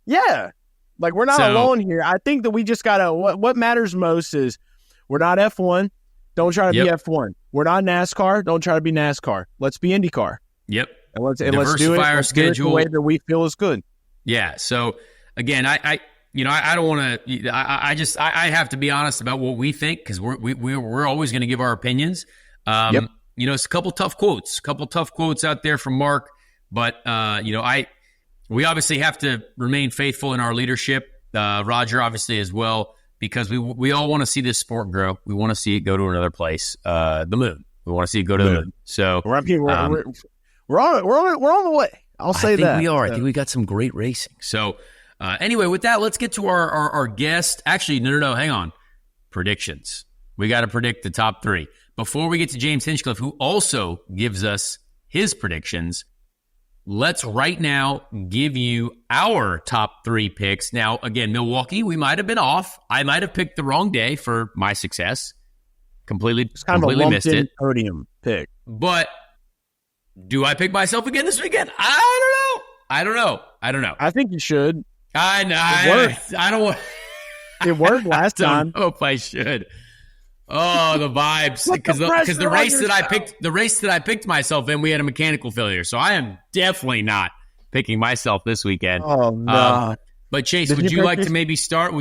Speaker 2: Yeah. Like, we're not alone here. I think that we just got to, what matters most is we're not F1. Don't try to be F1. We're not NASCAR. Don't try to be NASCAR. Let's be IndyCar.
Speaker 1: Yep.
Speaker 2: And let's do it. Let's do it the way that we feel is good.
Speaker 1: Yeah. So again, I don't want to. I have to be honest about what we think, because we're always going to give our opinions. It's a couple tough quotes out there from Mark, but we obviously have to remain faithful in our leadership. Roger obviously as well, because we all want to see this sport grow. We want to see it go to another place, the moon. We want to see it go to the moon. So
Speaker 2: we're on the way. I'll say that.
Speaker 1: I think we are. I think we got some great racing. So anyway, with that, let's get to our guest. Actually, no, hang on. Predictions. We got to predict the top three. Before we get to James Hinchcliffe, who also gives us his predictions, let's right now give you our top three picks. Now, again, Milwaukee, we might have been off. I might have picked the wrong day for my success. Completely missed it.
Speaker 2: Podium pick.
Speaker 1: But do I pick myself again this weekend? I don't know.
Speaker 2: I think you should.
Speaker 1: I know. I don't want.
Speaker 2: It worked last time.
Speaker 1: I hope I should. Oh, the vibes, because the race that I picked myself in, we had a mechanical failure, so I am definitely not picking myself this weekend.
Speaker 2: Oh no!
Speaker 1: But Chase, would you like to maybe start?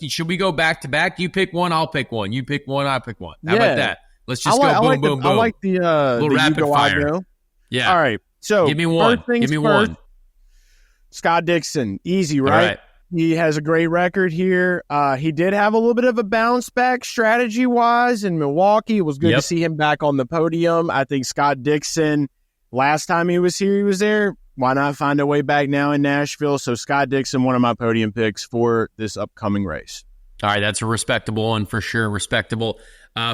Speaker 1: Should we go back to back? You pick one, I'll pick one. You pick one, I'll pick one. How about that? Let's just go boom, boom, boom.
Speaker 2: I like the
Speaker 1: little rapid fire.
Speaker 2: Yeah. All right. So
Speaker 1: give me one. One.
Speaker 2: Scott Dixon, easy, right?
Speaker 1: All right.
Speaker 2: He has a great record here. He did have a little bit of a bounce back strategy-wise in Milwaukee. It was good to see him back on the podium. I think Scott Dixon, last time he was here, he was there. Why not find a way back now in Nashville? So Scott Dixon, one of my podium picks for this upcoming race.
Speaker 1: All right, that's a respectable one for sure, respectable.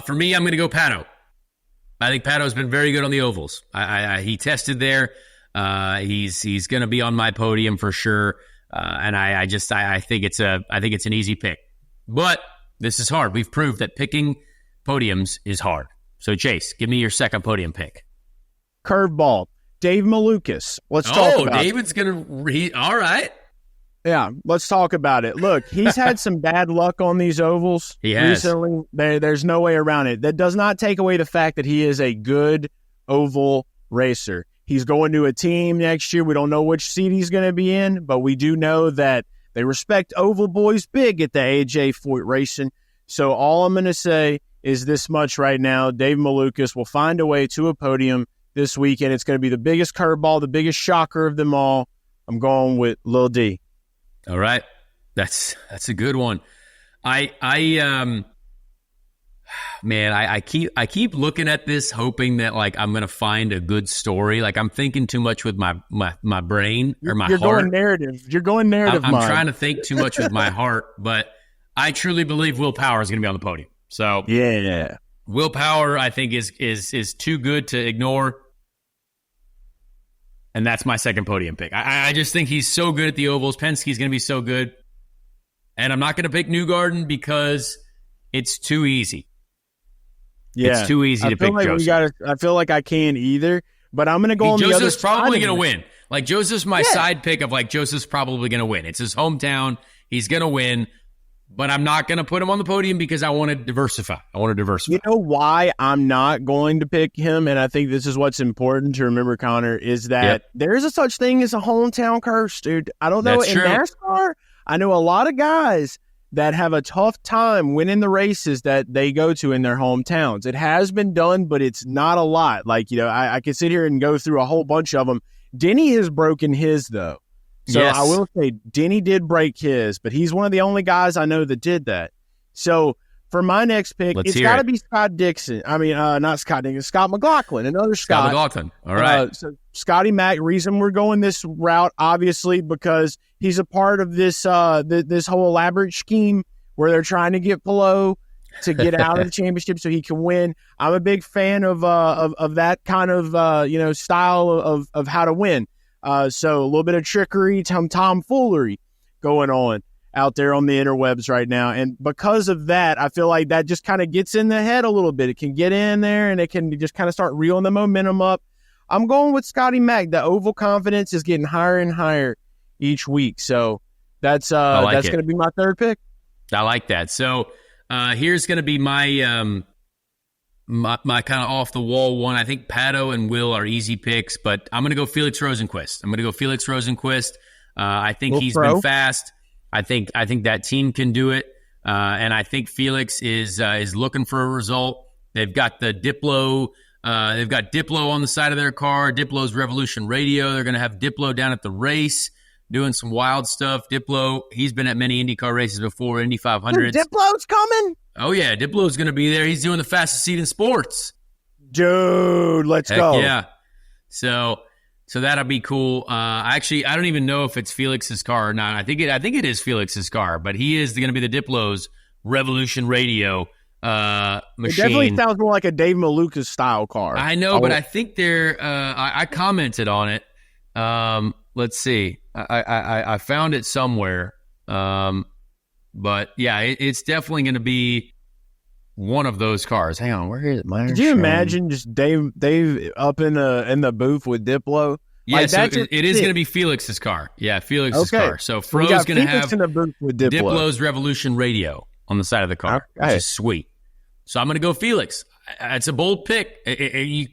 Speaker 1: For me, I'm going to go Pato. I think Pato's been very good on the ovals. He tested there. He's going to be on my podium for sure. And I think it's an easy pick, but this is hard. We've proved that picking podiums is hard. So Chase, give me your second podium pick.
Speaker 2: Curveball, Dave Malukas. Let's talk about
Speaker 1: David's all right.
Speaker 2: Yeah, let's talk about it. Look, he's had some bad luck on these ovals recently. There's no way around it. That does not take away the fact that he is a good oval racer. He's going to a team next year. We don't know which seat he's going to be in, but we do know that they respect oval boys big at the AJ Foyt Racing. So all I'm going to say is this much right now. Dave Malukas will find a way to a podium this weekend. It's going to be the biggest curveball, the biggest shocker of them all. I'm going with Lil D.
Speaker 1: All right. That's a good one. I keep looking at this, hoping that like I'm gonna find a good story. Like I'm thinking too much with my brain or my heart.
Speaker 2: You're going narrative.
Speaker 1: I'm trying to think too much with my heart, but I truly believe Will Power is gonna be on the podium. So
Speaker 2: yeah,
Speaker 1: Will Power I think is too good to ignore, and that's my second podium pick. I just think he's so good at the ovals. Penske's gonna be so good, and I'm not gonna pick Newgarden because it's too easy.
Speaker 2: Yeah,
Speaker 1: it's too easy to pick Joseph.
Speaker 2: I feel like I can't either, but I'm going to go on the other side.
Speaker 1: Joseph's probably going to win. Like, Joseph's my side pick of, like, Joseph's probably going to win. It's his hometown. He's going to win, but I'm not going to put him on the podium because I want to diversify. You
Speaker 2: know why I'm not going to pick him, and I think this is what's important to remember, Connor, is that there is a such thing as a hometown curse, dude. I don't know.
Speaker 1: That's
Speaker 2: in
Speaker 1: true.
Speaker 2: NASCAR, I know a lot of guys that have a tough time winning the races that they go to in their hometowns. It has been done, but it's not a lot. Like, I could sit here and go through a whole bunch of them. Denny has broken his, though. So I will say Denny did break his, but he's one of the only guys I know that did that. So for my next pick, it's got to be Scott Dixon. I mean, not Scott Dixon, Scott McLaughlin, another Scott.
Speaker 1: McLaughlin. All right.
Speaker 2: So Scotty Mac, reason we're going this route, obviously, because he's a part of this this whole elaborate scheme where they're trying to get Pillow to get out of the championship so he can win. I'm a big fan of that kind of style of how to win. So a little bit of trickery, tomfoolery going on out there on the interwebs right now. And because of that, I feel like that just kind of gets in the head a little bit. It can get in there and it can just kind of start reeling the momentum up. I'm going with Scotty Mack. The oval confidence is getting higher and higher each week. So that's going to be my third pick.
Speaker 1: I like that. So here's going to be my my kind of off the wall one. I think Pato and Will are easy picks, but I'm going to go Felix Rosenqvist. I think he's been fast. I think that team can do it, and I think Felix is looking for a result. They've got the Diplo. They've got Diplo on the side of their car. Diplo's Revolution Radio. They're going to have Diplo down at the race doing some wild stuff. Diplo, he's been at many IndyCar races before, Indy 500s.
Speaker 2: Diplo's coming?
Speaker 1: Oh, yeah. Diplo's going to be there. He's doing the fastest seat in sports.
Speaker 2: Dude, let's go.
Speaker 1: Yeah. So that'll be cool. I don't even know if it's Felix's car or not. I think it is Felix's car, but he is going to be the Diplo's Revolution Radio machine.
Speaker 2: It definitely sounds more like a Dave Malukas style car.
Speaker 1: I know, but I think they're I commented on it. Let's see. I found it somewhere. But yeah, it's definitely going to be one of those cars. Hang on, where is it?
Speaker 2: Could you imagine just Dave up in the booth with Diplo?
Speaker 1: Yeah, like, so it is going to be Felix's car. Yeah, Felix's car. So Fro's going to have
Speaker 2: in the booth with
Speaker 1: Diplo's Revolution Radio on the side of the car, which is sweet. So I'm going to go Felix. It's a bold pick.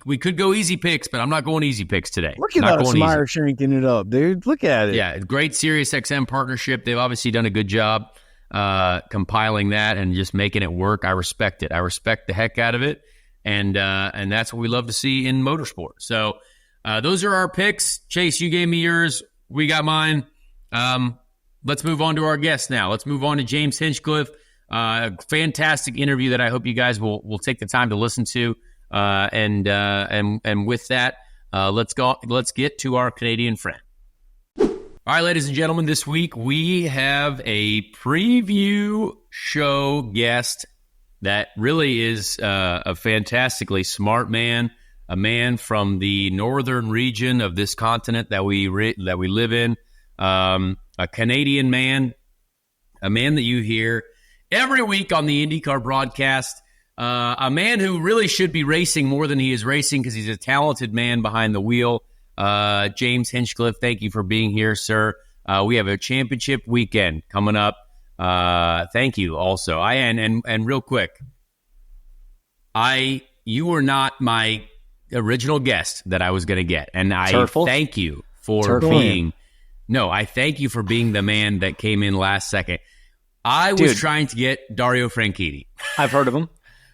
Speaker 1: We could go easy picks, but I'm not going easy picks today.
Speaker 2: Look at us Meyer shrinking it up, dude. Look at it.
Speaker 1: Yeah, great SiriusXM partnership. They've obviously done a good job compiling that and just making it work. I respect it. I respect the heck out of it, and that's what we love to see in motorsport. So those are our picks. Chase, you gave me yours. We got mine. Let's move on to our guest now. Let's move on to James Hinchcliffe. Fantastic interview that I hope you guys will take the time to listen to. And with that, let's get to our Canadian friend. All right, ladies and gentlemen, this week we have a preview show guest that really is a fantastically smart man, a man from the northern region of this continent that we live in, a Canadian man, a man that you hear every week on the IndyCar broadcast, a man who really should be racing more than he is racing because he's a talented man behind the wheel. James Hinchcliffe, thank you for being here, sir. We have a championship weekend coming up. Thank you also. And real quick, you were not my original guest that I was going to get, and I thank you for being. No, I thank you for being the man that came in last second. I was trying to get Dario Franchitti.
Speaker 3: I've heard of him.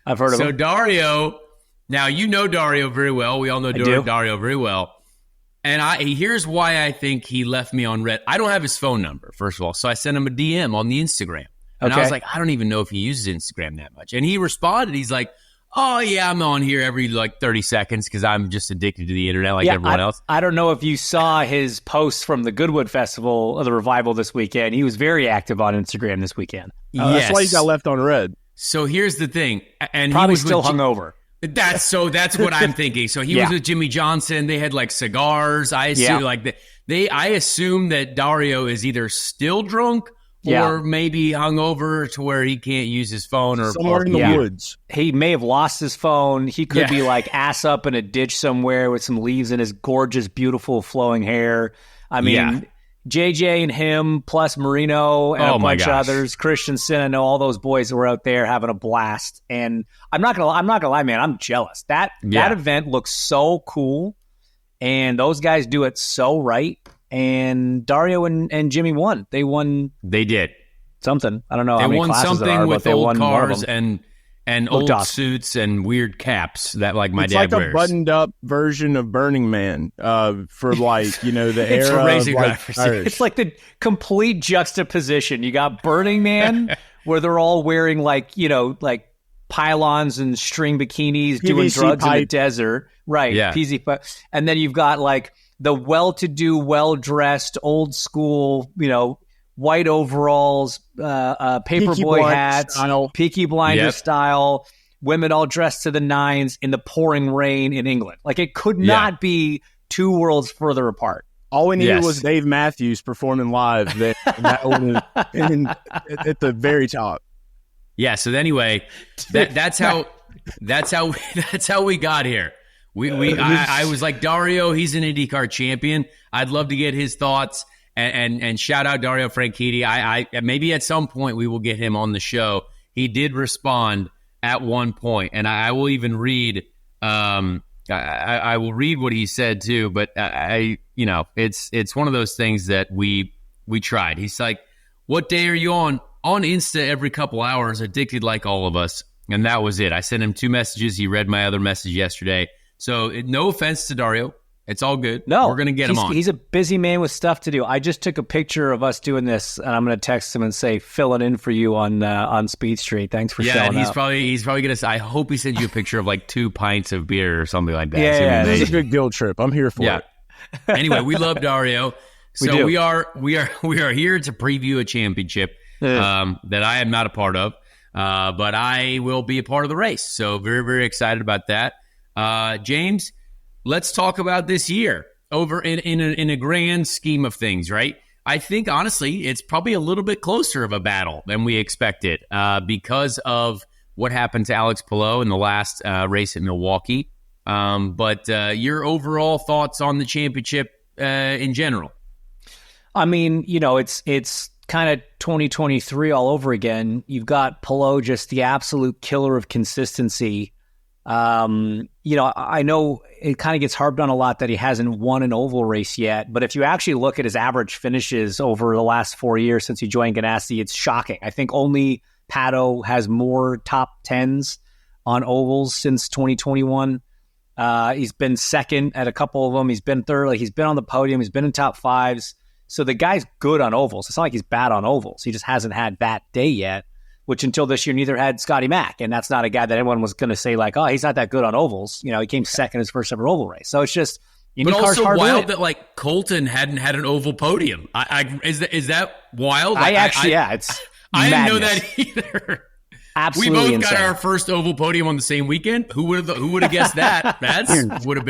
Speaker 1: So Dario, now you know Dario very well. We all know Dario very well. And here's why I think he left me on red. I don't have his phone number, first of all. So I sent him a DM on the Instagram. And I was like, I don't even know if he uses Instagram that much. And he responded. He's like, oh, yeah, I'm on here every 30 seconds because I'm just addicted to the internet like everyone else.
Speaker 3: I don't know if you saw his posts from the Goodwood Festival of the Revival this weekend. He was very active on Instagram this weekend.
Speaker 2: That's why he got left on red.
Speaker 1: So here's the thing. And
Speaker 3: probably
Speaker 1: he was
Speaker 3: still hungover.
Speaker 1: That's what I'm thinking. So he was with Jimmy Johnson. They had cigars. I assume I assume that Dario is either still drunk or maybe hungover to where he can't use his phone or
Speaker 2: somewhere in the woods.
Speaker 3: He may have lost his phone. He could be ass up in a ditch somewhere with some leaves in his gorgeous, beautiful, flowing hair. I mean, JJ and him plus Marino and a bunch of others, Christensen. I know all those boys that were out there having a blast. And I'm not gonna lie, man. I'm jealous. That event looks so cool, and those guys do it so right. And Dario and Jimmy won. They won.
Speaker 1: They did
Speaker 3: something. I don't know.
Speaker 1: They
Speaker 3: how many
Speaker 1: won
Speaker 3: classes
Speaker 1: something
Speaker 3: there are,
Speaker 1: with
Speaker 3: but
Speaker 1: old cars and old suits and weird caps that my dad wears.
Speaker 2: It's like a buttoned up version of Burning Man for the era
Speaker 1: for racing
Speaker 2: of
Speaker 1: drivers.
Speaker 3: It's like the complete juxtaposition. You got Burning Man where they're all wearing pylons and string bikinis, PVC doing drugs in the desert. Right. Yeah. PVC pipe. And then you've got the well-to-do, well-dressed, old school, white overalls, paperboy hats, Peaky Blinder style, women all dressed to the nines in the pouring rain in England. It could not be two worlds further apart.
Speaker 2: All we needed was Dave Matthews performing live. That would have been at the very top.
Speaker 1: Yeah. So anyway, that's how we got here. I was like, Dario, he's an IndyCar champion. I'd love to get his thoughts and shout out Dario Franchitti. I maybe at some point we will get him on the show. He did respond at one point, and I will even read. I will read what he said too. But it's one of those things that we tried. He's like, "What day are you on Insta every couple hours? Addicted like all of us." And that was it. I sent him 2 messages. He read my other message yesterday. So no offense to Dario. It's all good.
Speaker 3: No,
Speaker 1: we're going to get him on.
Speaker 3: He's a busy man with stuff to do. I just took a picture of us doing this, and I'm going to text him and say, filling in for you on Speed Street. Thanks for showing up.
Speaker 1: He's probably going to say, I hope he sends you a picture of like 2 pints of beer or something like that.
Speaker 2: Yeah, this is a good guild trip. I'm here for it.
Speaker 1: Anyway, we love Dario. So we are here to preview a championship that I am not a part of, but I will be a part of the race. So very, very excited about that. James, let's talk about this year over in a grand scheme of things, right? I think, honestly, it's probably a little bit closer of a battle than we expected because of what happened to Alex Palou in the last race at Milwaukee. But your overall thoughts on the championship in general?
Speaker 3: I mean, it's kind of 2023 all over again. You've got Palou, just the absolute killer of consistency. I know it kind of gets harped on a lot that he hasn't won an oval race yet, but if you actually look at his average finishes over the last 4 years since he joined Ganassi, it's shocking. I think only Pato has more top 10s on ovals since 2021. He's been second at a couple of them. He's been third. He's been on the podium. He's been in top 5s. So the guy's good on ovals. It's not like he's bad on ovals. He just hasn't had that day yet, which until this year neither had Scotty Mack. And that's not a guy that anyone was going to say like, oh, he's not that good on ovals. He came second his first ever oval race. So it's just,
Speaker 1: but also wild that like Colton hadn't had an oval podium. Is that wild? Like,
Speaker 3: it's
Speaker 1: I didn't know that either.
Speaker 3: Absolutely
Speaker 1: we both
Speaker 3: insane.
Speaker 1: got our first oval podium on the same weekend. Who would have guessed that? That would have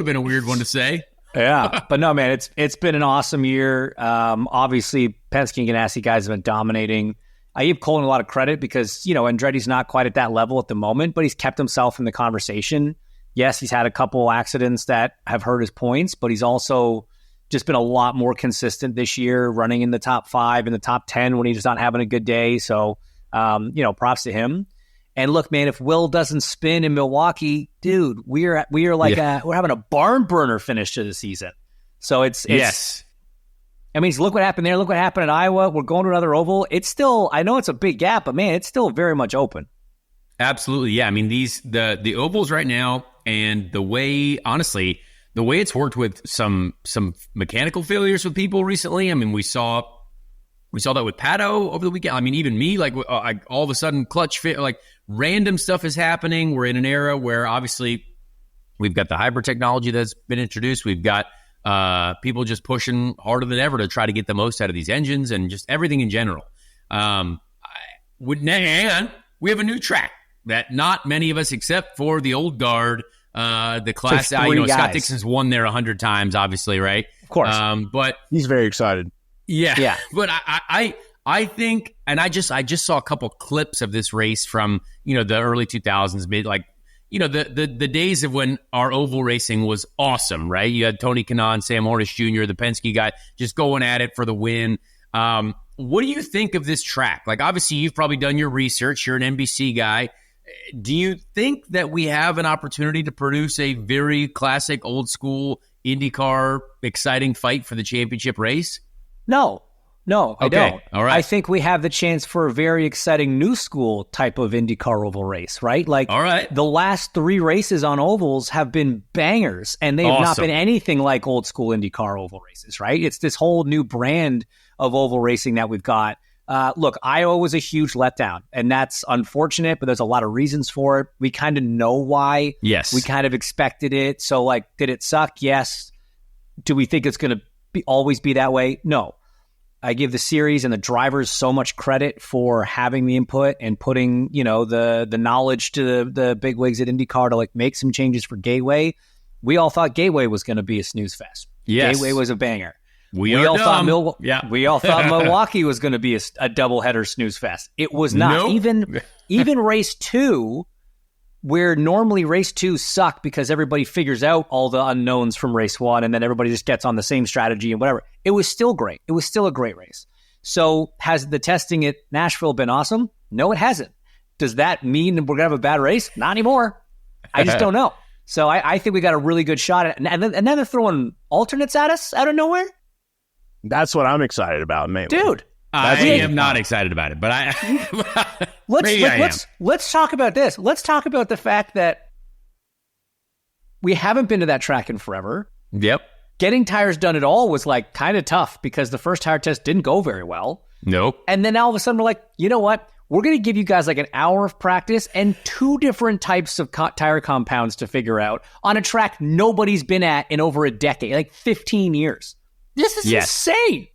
Speaker 1: been a weird one to say.
Speaker 3: Yeah, but no, man, it's been an awesome year. Obviously, Penske and Ganassi guys have been dominating. I give Colton a lot of credit because, Andretti's not quite at that level at the moment, but he's kept himself in the conversation. Yes, he's had a couple accidents that have hurt his points, but he's also just been a lot more consistent this year, running in the top 5, in the top 10 when he's not having a good day. So, props to him. And look, man, if Will doesn't spin in Milwaukee, dude, we are like we're having a barn burner finish to the season. So it's
Speaker 1: yes.
Speaker 3: I mean, look what happened there. Look what happened at Iowa. We're going to another oval. It's still, I know it's a big gap, but man, it's still very much open.
Speaker 1: Absolutely, yeah. I mean, the ovals right now, and the way it's worked with some mechanical failures with people recently. I mean, we saw that with Pato over the weekend. I mean, even me, like all of a sudden, clutch fit, like random stuff is happening. We're in an era where obviously we've got the hybrid technology that's been introduced. We've got people just pushing harder than ever to try to get the most out of these engines and just everything in general. And we have a new track that not many of us, except for the old guard, the class. Scott Dixon's won there 100 times, obviously, right?
Speaker 3: Of course,
Speaker 1: but
Speaker 2: he's very excited.
Speaker 1: Yeah. But I think, and I just saw a couple clips of this race from the early 2000s, the days of when our oval racing was awesome, right? You had Tony Kanaan, Sam Hornish Jr., the Penske guy, just going at it for the win. What do you think of this track? Like, obviously, you've probably done your research. You're an NBC guy. Do you think that we have an opportunity to produce a very classic, old school IndyCar exciting fight for the championship race?
Speaker 3: No, I don't.
Speaker 1: All right.
Speaker 3: I think we have the chance for a very exciting new school type of IndyCar oval race, right? Like,
Speaker 1: all right.
Speaker 3: The last 3 races on ovals have been bangers, and they have not been anything like old school IndyCar oval races, right? It's this whole new brand of oval racing that we've got. Look, Iowa was a huge letdown, and that's unfortunate, but there's a lot of reasons for it. We kind of know why.
Speaker 1: Yes.
Speaker 3: We kind of expected it. So, like, did it suck? Yes. Do we think it's going to always be that way? No. I give the series and the drivers so much credit for having the input and putting, the knowledge to the big wigs at IndyCar to like make some changes for Gateway. We all thought Gateway was going to be a snooze fest.
Speaker 1: Yes.
Speaker 3: Gateway was a banger.
Speaker 1: We all thought
Speaker 3: Milwaukee was going to be a doubleheader snooze fest. It was not.
Speaker 1: Nope.
Speaker 3: Even race 2, where normally race 2 suck because everybody figures out all the unknowns from race 1 and then everybody just gets on the same strategy and whatever. It was still great. It was still a great race. So has the testing at Nashville been awesome? No, it hasn't. Does that mean we're going to have a bad race? Not anymore. I just don't know. So I think we got a really good shot at it. And then they're throwing alternates at us out of nowhere?
Speaker 2: That's what I'm excited about, mainly.
Speaker 3: Dude.
Speaker 1: I am not excited about it, but
Speaker 3: let's talk about this. Let's talk about the fact that we haven't been to that track in forever.
Speaker 1: Yep.
Speaker 3: Getting tires done at all was like kind of tough because the first tire test didn't go very well.
Speaker 1: Nope.
Speaker 3: And then all of a sudden we're like, you know what? We're going to give you guys like an hour of practice and 2 different types of tire compounds to figure out on a track nobody's been at in over a decade, like 15 years. This is insane.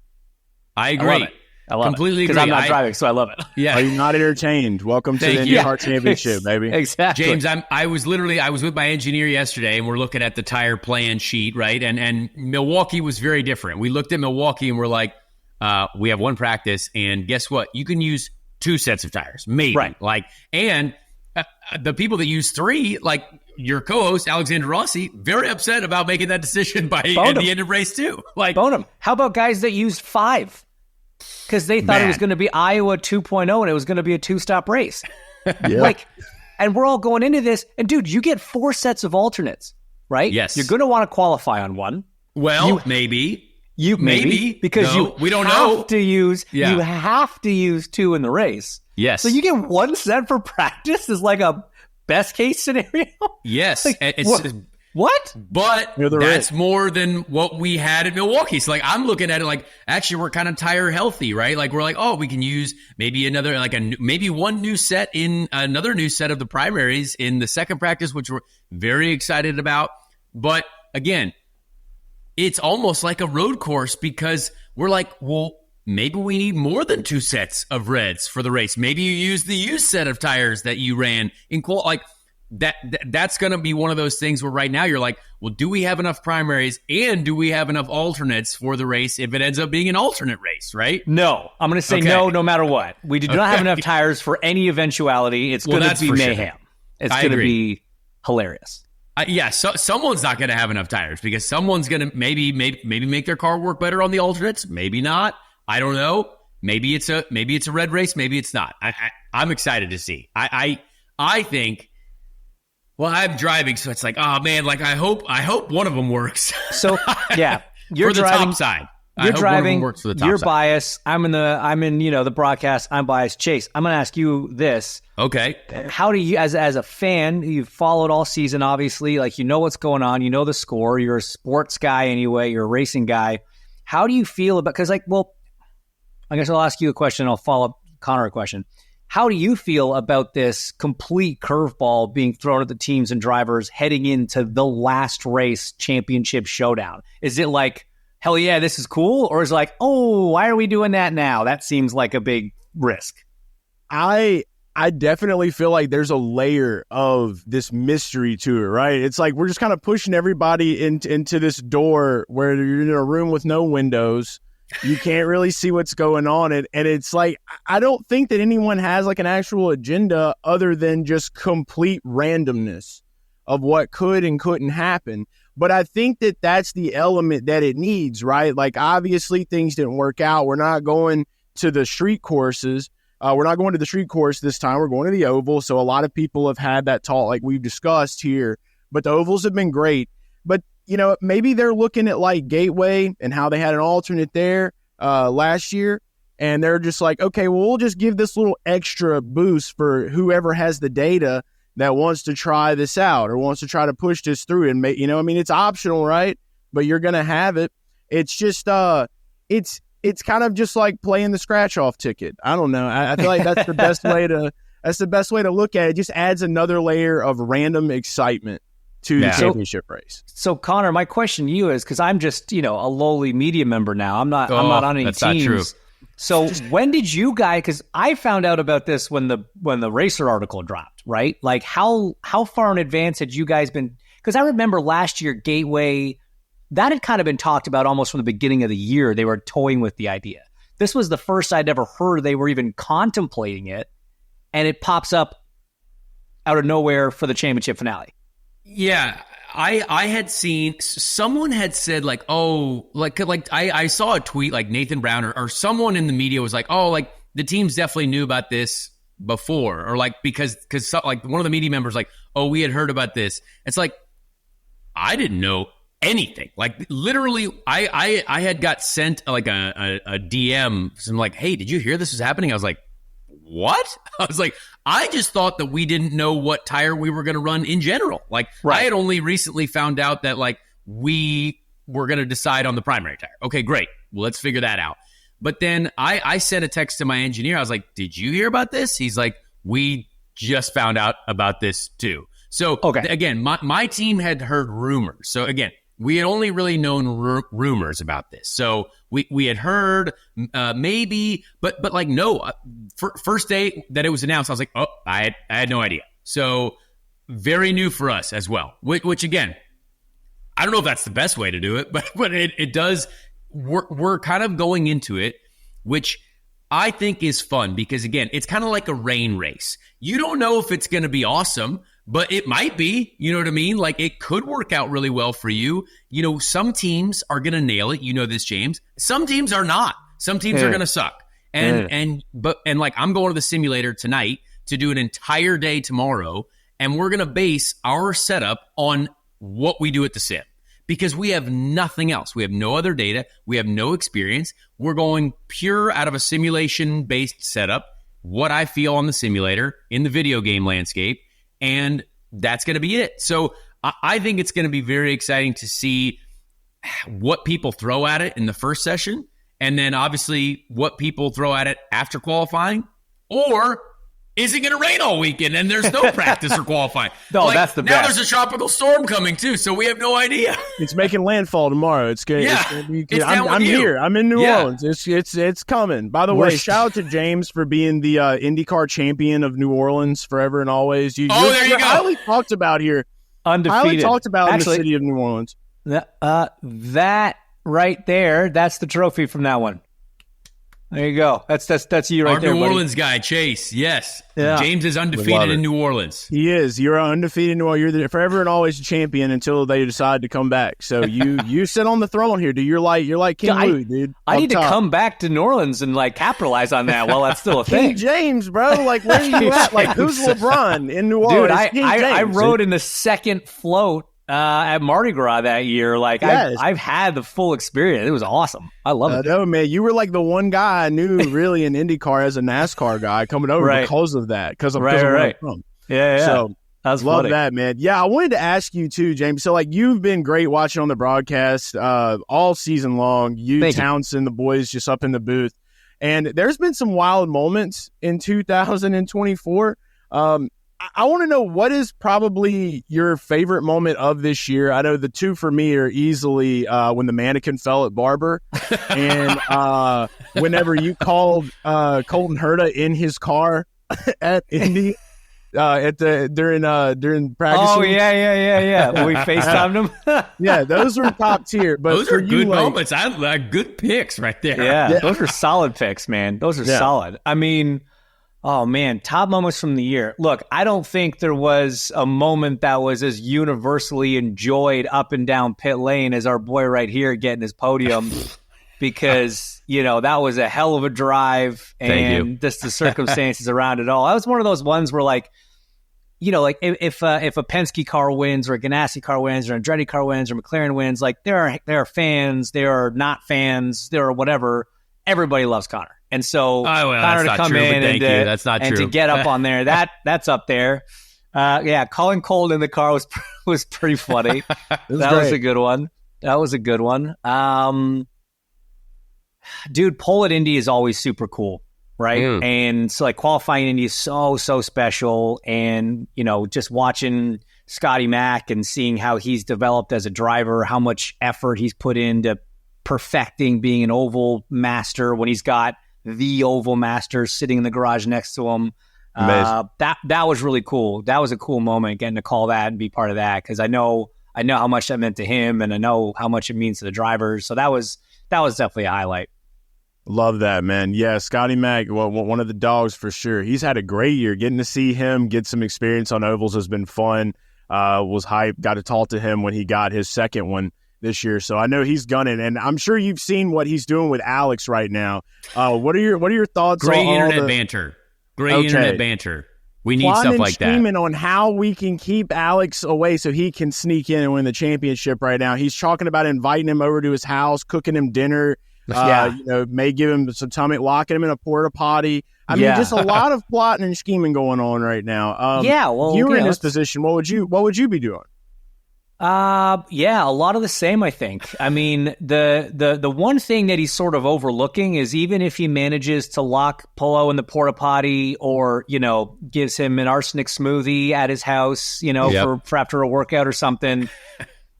Speaker 1: I agree.
Speaker 3: I love
Speaker 1: completely
Speaker 3: it. Because I'm not driving, so I love it.
Speaker 2: Yeah. Are you not entertained? Welcome to the IndyCar Championship, baby.
Speaker 3: Exactly.
Speaker 1: James, I was with my engineer yesterday, and we're looking at the tire plan sheet, right? And Milwaukee was very different. We looked at Milwaukee, and we're like, we have 1 practice, and guess what? You can use 2 sets of tires, maybe.
Speaker 3: Right.
Speaker 1: And the people that use 3, like your co-host Alexander Rossi, very upset about making that decision by the end of race 2. Like,
Speaker 3: Bonham. How about guys that used 5? Because they thought it was going to be Iowa 2.0 and it was going to be a 2-stop race. And we're all going into this. And dude, you get 4 sets of alternates, right?
Speaker 1: Yes.
Speaker 3: You're going to want to qualify on one.
Speaker 1: Well, maybe.
Speaker 3: Because
Speaker 1: we don't know.
Speaker 3: You have to use 2 in the race.
Speaker 1: Yes.
Speaker 3: So you get 1 set for practice is like a best case scenario.
Speaker 1: Yes.
Speaker 3: What?
Speaker 1: But that's more than what we had at Milwaukee. So, like, I'm looking at it like, actually, we're kind of tire healthy, right? Like, we're like, oh, we can use maybe another, maybe 1 new set in another new set of the primaries in the second practice, which we're very excited about. But again, it's almost like a road course because we're like, well, maybe we need more than 2 sets of reds for the race. Maybe you use the used set of tires that you ran in that's going to be one of those things where right now you're like, well, do we have enough primaries and do we have enough alternates for the race if it ends up being an alternate race, right?
Speaker 3: No. I'm going to say no matter what. We do not have enough tires for any eventuality. It's going to be mayhem. Sure. It's going to be hilarious.
Speaker 1: So someone's not going to have enough tires because someone's going to maybe make their car work better on the alternates. Maybe not. I don't know. Maybe it's a red race. Maybe it's not. I'm excited to see. I think. Well, I'm driving, so it's like, oh man, like I hope one of them works.
Speaker 3: So yeah, you're
Speaker 1: for the
Speaker 3: driving,
Speaker 1: top side.
Speaker 3: You're driving.
Speaker 1: Works for the top
Speaker 3: you're
Speaker 1: side.
Speaker 3: biased. I'm in the broadcast. I'm biased. Chase, I'm going to ask you this.
Speaker 1: Okay.
Speaker 3: How do you, as a fan, you've followed all season, obviously, like you know what's going on, you know the score. You're a sports guy anyway. You're a racing guy. How do you feel about? Because I guess I'll ask you a question. I'll follow up Connor a question. How do you feel about this complete curveball being thrown at the teams and drivers heading into the last race championship showdown? Is it like, hell yeah, this is cool? Or is it like, oh, why are we doing that now? That seems like a big risk.
Speaker 2: I definitely feel like there's a layer of this mystery to it, right? It's like we're just kind of pushing everybody into this door where you're in a room with no windows. You can't really see what's going on. And it's like, I don't think that anyone has like an actual agenda other than just complete randomness of what could and couldn't happen. But I think that that's the element that it needs, right? Like, obviously things didn't work out. We're not going to the street courses. We're not going to the street course this time. We're going to the oval. So a lot of people have had that talk like we've discussed here, but the ovals have been great. But maybe they're looking at like Gateway and how they had an alternate there last year. And they're just like, okay, well, we'll just give this little extra boost for whoever has the data that wants to try this out or wants to try to push this through and make, it's optional, right? But you're going to have it. It's just, it's kind of just like playing the scratch off ticket. I don't know. I feel like that's the best way to look at it. It just adds another layer of random excitement to the championship race.
Speaker 3: So Connor, my question to you is, because I'm just, a lowly media member now. I'm not on any
Speaker 1: that's
Speaker 3: teams.
Speaker 1: Not true.
Speaker 3: So when did you guys, because I found out about this when the Racer article dropped, right? Like how far in advance had you guys been? Because I remember last year Gateway that had kind of been talked about almost from the beginning of the year. They were toying with the idea. This was the first I'd ever heard they were even contemplating it, and it pops up out of nowhere for the championship finale.
Speaker 1: Yeah, I had seen someone had said like, oh, like I saw a tweet like Nathan Brown or someone in the media was like, oh, like the teams definitely knew about this before, or like because like one of the media members like, oh, we had heard about this. It's like, I didn't know anything. Like literally, I had got sent like a DM. So I'm like, hey, did you hear this was happening? I was like, what? I was like, I just thought that we didn't know what tire we were going to run in general. Like, right. I had only recently found out that like we were going to decide on the primary tire. Okay, great. Well, let's figure that out. But then I sent a text to my engineer. I was like, did you hear about this? He's like, we just found out about this too. So again, my team had heard rumors. So again, we had only really known rumors about this. So we had heard maybe, but like no. First day that it was announced, I was like, oh, I had no idea. So very new for us as well. Which again, I don't know if that's the best way to do it, but it does. We're kind of going into it, which I think is fun because again, it's kind of like a rain race. You don't know if it's going to be awesome, but it might be, you know what I mean? Like it could work out really well for you. You know, some teams are going to nail it. You know this, James. Some teams are not. Some teams are going to suck. And like I'm going to the simulator tonight to do an entire day tomorrow, and we're going to base our setup on what we do at the sim because we have nothing else. We have no other data. We have no experience. We're going pure out of a simulation-based setup, what I feel on the simulator in the video game landscape. And that's going to be it. So I think it's going to be very exciting to see what people throw at it in the first session. And then obviously what people throw at it after qualifying. Or is it going to rain all weekend and there's no practice or qualifying?
Speaker 3: No, like, that's the best.
Speaker 1: Now there's a tropical storm coming too, so we have no idea.
Speaker 2: It's making landfall tomorrow. It's good.
Speaker 1: Yeah,
Speaker 2: I'm here. I'm in New Orleans. It's coming. By the way, shout out to James for being the IndyCar champion of New Orleans forever and always.
Speaker 1: There you go.
Speaker 2: Highly talked about here.
Speaker 3: Undefeated.
Speaker 2: Highly talked about in the city of New Orleans.
Speaker 3: That right there, that's the trophy from that one. There you go. That's you right there,
Speaker 1: New
Speaker 3: buddy.
Speaker 1: Orleans guy, Chase. Yes.
Speaker 3: Yeah.
Speaker 1: James is undefeated in New Orleans.
Speaker 2: He is. You're undefeated in New Orleans. You're forever and always a champion until they decide to come back. So you sit on the throne here, dude. You're like King Louis, dude.
Speaker 3: I need to come back to New Orleans and like capitalize on that while that's still a thing.
Speaker 2: King James, bro. Like where are you at? Like who's LeBron in New Orleans?
Speaker 3: Dude, I rode in the second float at Mardi Gras that year. Like I've had the full experience. It was awesome. I love it.
Speaker 2: No, man, you were like the one guy I knew really in IndyCar as a NASCAR guy coming over because of that. Because of where I'm from.
Speaker 3: Yeah.
Speaker 2: So
Speaker 3: that was
Speaker 2: love
Speaker 3: funny.
Speaker 2: that, man. Yeah, I wanted to ask you too, James. So like you've been great watching on the broadcast all season long. You, Townsend, the boys just up in the booth. And there's been some wild moments in 2024. I want to know what is probably your favorite moment of this year. I know the two for me are easily when the mannequin fell at Barber and whenever you called Colton Herta in his car at Indy during practice.
Speaker 3: Oh yeah. When we FaceTimed him.
Speaker 2: Yeah, those were top tier. But
Speaker 1: those are good moments. I like good picks right there.
Speaker 3: Yeah, those are solid picks, man. Those are solid. I mean. Oh, man, top moments from the year. Look, I don't think there was a moment that was as universally enjoyed up and down pit lane as our boy right here getting his podium because, that was a hell of a drive and just the circumstances around it all. That was one of those ones where, like, like if a Penske car wins or a Ganassi car wins or an Andretti car wins or McLaren wins, like there are fans, there are not fans, there are whatever. Everybody loves Connor. And so Connor to come in and to get up on there, that's up there. Calling Cole in the car was pretty funny. That was a good one. Dude, pole at Indy is always super cool, right? And so like qualifying Indy is so special. And just watching Scotty Mack and seeing how he's developed as a driver, how much effort he's put into perfecting being an oval master when he's got the oval master sitting in the garage next to him. That was really cool. That was a cool moment getting to call that and be part of that because I know I know how much that meant to him, and I know how much it means to the drivers. So that was definitely a highlight.
Speaker 2: Love that, man. Yeah, Scotty Mack, well, one of the dogs for sure. He's had a great year. Getting to see him get some experience on ovals has been fun. Was hype. Got to talk to him when he got his second one this year. So I know he's gunning, and I'm sure you've seen what he's doing with Alex right now. What are your thoughts?
Speaker 1: Great
Speaker 2: on
Speaker 1: internet banter. Great internet banter. We need stuff like that.
Speaker 2: Scheming on how we can keep Alex away so he can sneak in and win the championship right now. He's talking about inviting him over to his house, cooking him dinner. May give him some time, locking him in a porta potty. I mean, just a lot of plotting and scheming going on right now. If you were in this position, what would you be doing?
Speaker 3: A lot of the same, I think. I mean, the one thing that he's sort of overlooking is even if he manages to lock Polo in the porta potty or, gives him an arsenic smoothie at his house, for after a workout or something,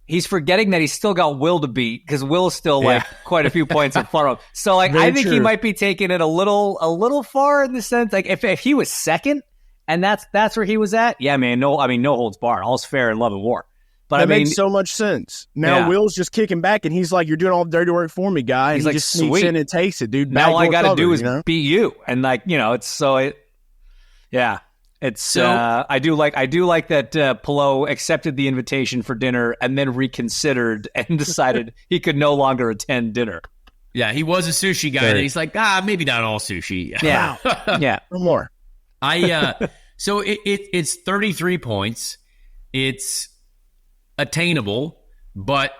Speaker 3: he's forgetting that he's still got Will to beat because Will's still quite a few points in front of him. So I think he might be taking it a little far in the sense, like if he was second and that's where he was at. Yeah, man. No holds barred. All's fair in love and war. But
Speaker 2: that makes so much sense. Now Will's just kicking back, and he's like, "You're doing all the dirty work for me, guy." And he just sneaks in and takes it, dude.
Speaker 3: Now all I got to do is beat you, and it's so. It's so I do like that Polo accepted the invitation for dinner and then reconsidered and decided he could no longer attend dinner.
Speaker 1: Yeah, he was a sushi guy, and he's like, maybe not all sushi.
Speaker 3: Yeah,
Speaker 2: no more.
Speaker 1: So it's 33 points. It's attainable, but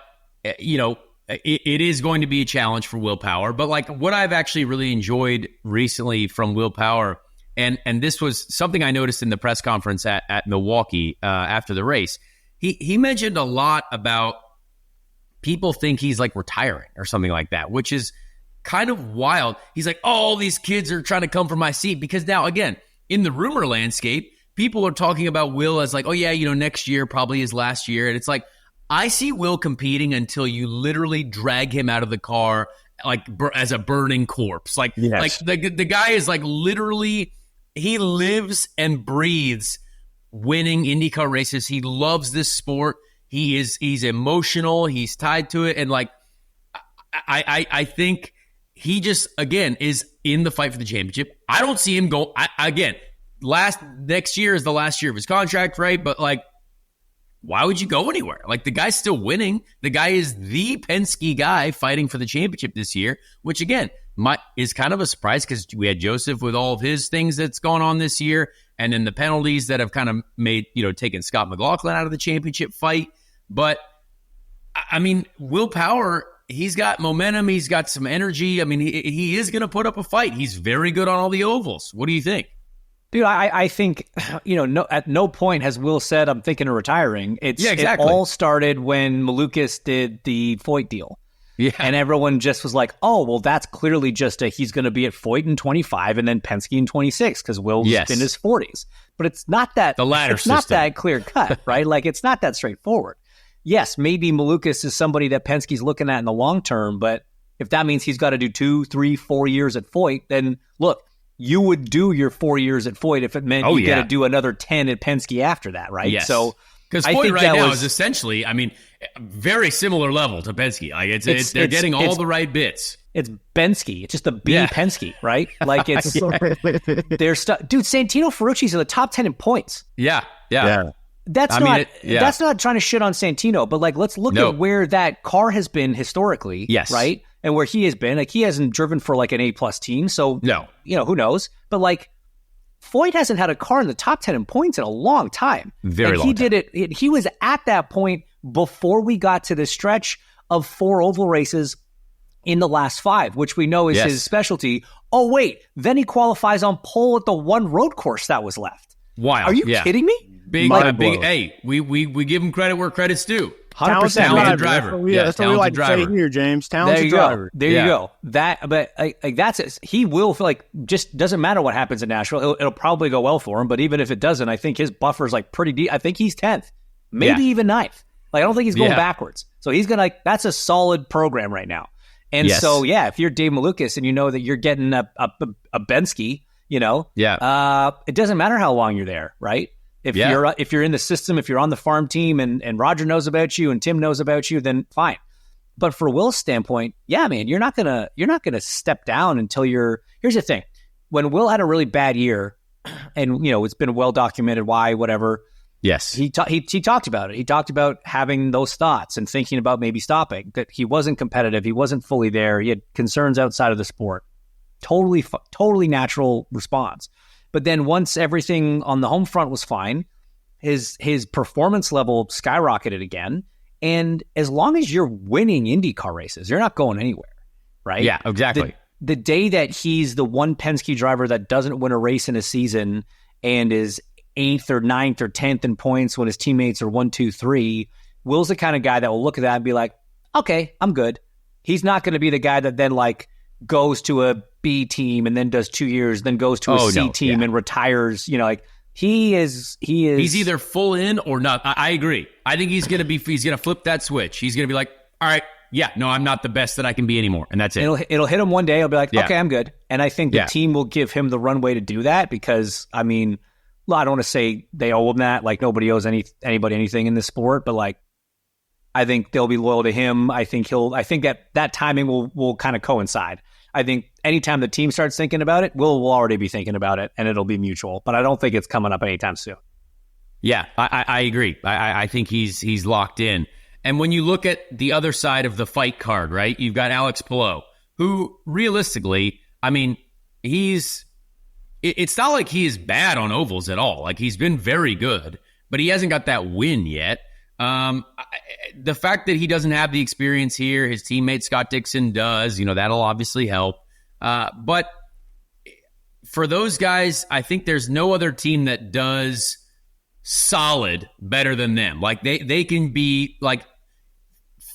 Speaker 1: it is going to be a challenge for Will Power. But what I've actually really enjoyed recently from Will Power, and this was something I noticed in the press conference at Milwaukee after the race, he mentioned a lot about people think he's retiring or something like that, which is kind of wild. He's like, all these kids are trying to come from my seat, because now again in the rumor landscape, people are talking about Will as next year probably his last year. And it's like, I see Will competing until you literally drag him out of the car as a burning corpse. The guy is literally, he lives and breathes winning IndyCar races. He loves this sport. He's emotional. He's tied to it. And I think he just, again, is in the fight for the championship. I don't see him go, next year is the last year of his contract, right? But why would you go anywhere? The guy's still winning. The guy is the Penske guy fighting for the championship this year, which again is kind of a surprise because we had Joseph with all of his things that's going on this year, and then the penalties that have kind of made taken Scott McLaughlin out of the championship fight. But I mean, Will Power, he's got momentum. He's got some energy. I mean, he is going to put up a fight. He's very good on all the ovals. What do you think?
Speaker 3: Dude, I think, at no point has Will said, I'm thinking of retiring. It all started when Malukas did the Foyt deal. Yeah. And everyone just was like, oh, well, that's clearly just he's going to be at Foyt in 25 and then Penske in 26 because Will's in his 40s. But it's not that, not that clear cut, right? It's not that straightforward. Yes, maybe Malukas is somebody that Penske's looking at in the long term, but if that means he's got to do 2, 3, 4 years at Foyt, then look, you would do your 4 years at Foyt if it meant you got to do another 10 at Penske after that, right?
Speaker 1: Yes.
Speaker 3: So
Speaker 1: because Foyt right now is essentially, very simimer level to Penske. They're getting all the right bits.
Speaker 3: It's Penske. It's just the B Penske, right? There's stuff. Dude, Santino Ferrucci's in the top 10 in points.
Speaker 1: Yeah.
Speaker 3: That's not trying to shit on Santino, but let's look at where that car has been historically, right? And where he has been, he hasn't driven for an A+ team, so no, who knows? But Foyt hasn't had a car in the top 10 in points in a long time.
Speaker 1: Very long.
Speaker 3: He did it. He was at that point before we got to the stretch of 4 oval races in the last 5, which we know is his specialty. Oh wait, then he qualifies on pole at the one road course that was left.
Speaker 1: Wild.
Speaker 3: Are you kidding me?
Speaker 1: Big. Hey, we give him credit where credit's due.
Speaker 3: 100%
Speaker 1: talented driver.
Speaker 2: That's what we like to say here, James. Talented driver.
Speaker 3: There you go. That's it. He will feel just doesn't matter what happens in Nashville. It'll probably go well for him. But even if it doesn't, I think his buffer's pretty deep. I think he's 10th, maybe even 9th. I don't think he's going backwards. So he's gonna. That's a solid program right now. And so if you're Dave Malukas and you know that you're getting a Penske, it doesn't matter how long you're there, right? If you're in the system, if you're on the farm team and Roger knows about you and Tim knows about you, then fine. But for Will's standpoint, yeah, man, you're not gonna step down until you're. Here's the thing: when Will had a really bad year, and it's been well documented why, whatever.
Speaker 1: Yes,
Speaker 3: he talked about it. He talked about having those thoughts and thinking about maybe stopping. That he wasn't competitive. He wasn't fully there. He had concerns outside of the sport. Totally natural response. But then once everything on the home front was fine, his performance level skyrocketed again. And as long as you're winning IndyCar races, you're not going anywhere, right?
Speaker 1: Yeah, exactly.
Speaker 3: The day that he's the one Penske driver that doesn't win a race in a season and is 8th or 9th or 10th in points when his teammates are 1, 2, 3, Will's the kind of guy that will look at that and be like, okay, I'm good. He's not going to be the guy that then goes to a B team and then does 2 years, then goes to a C team and retires. He's
Speaker 1: either full in or not. I agree. I think he's going to flip that switch. He's going to be like, all right, yeah, no, I'm not the best that I can be anymore. And that's it.
Speaker 3: It'll hit him one day. He'll be like, okay, I'm good. And I think the team will give him the runway to do that because, I don't want to say they owe him that. Nobody owes anybody anything in this sport, but I think they'll be loyal to him. I think that timing will kind of coincide. I think anytime the team starts thinking about it, we'll already be thinking about it, and it'll be mutual. But I don't think it's coming up anytime soon.
Speaker 1: Yeah, I agree. I think he's locked in. And when you look at the other side of the fight card, right, you've got Alex Palou, who realistically, it's not like he is bad on ovals at all. He's been very good, but he hasn't got that win yet. The fact that he doesn't have the experience here, his teammate Scott Dixon does, that'll obviously help. But for those guys, I think there's no other team that does solid better than them. They can be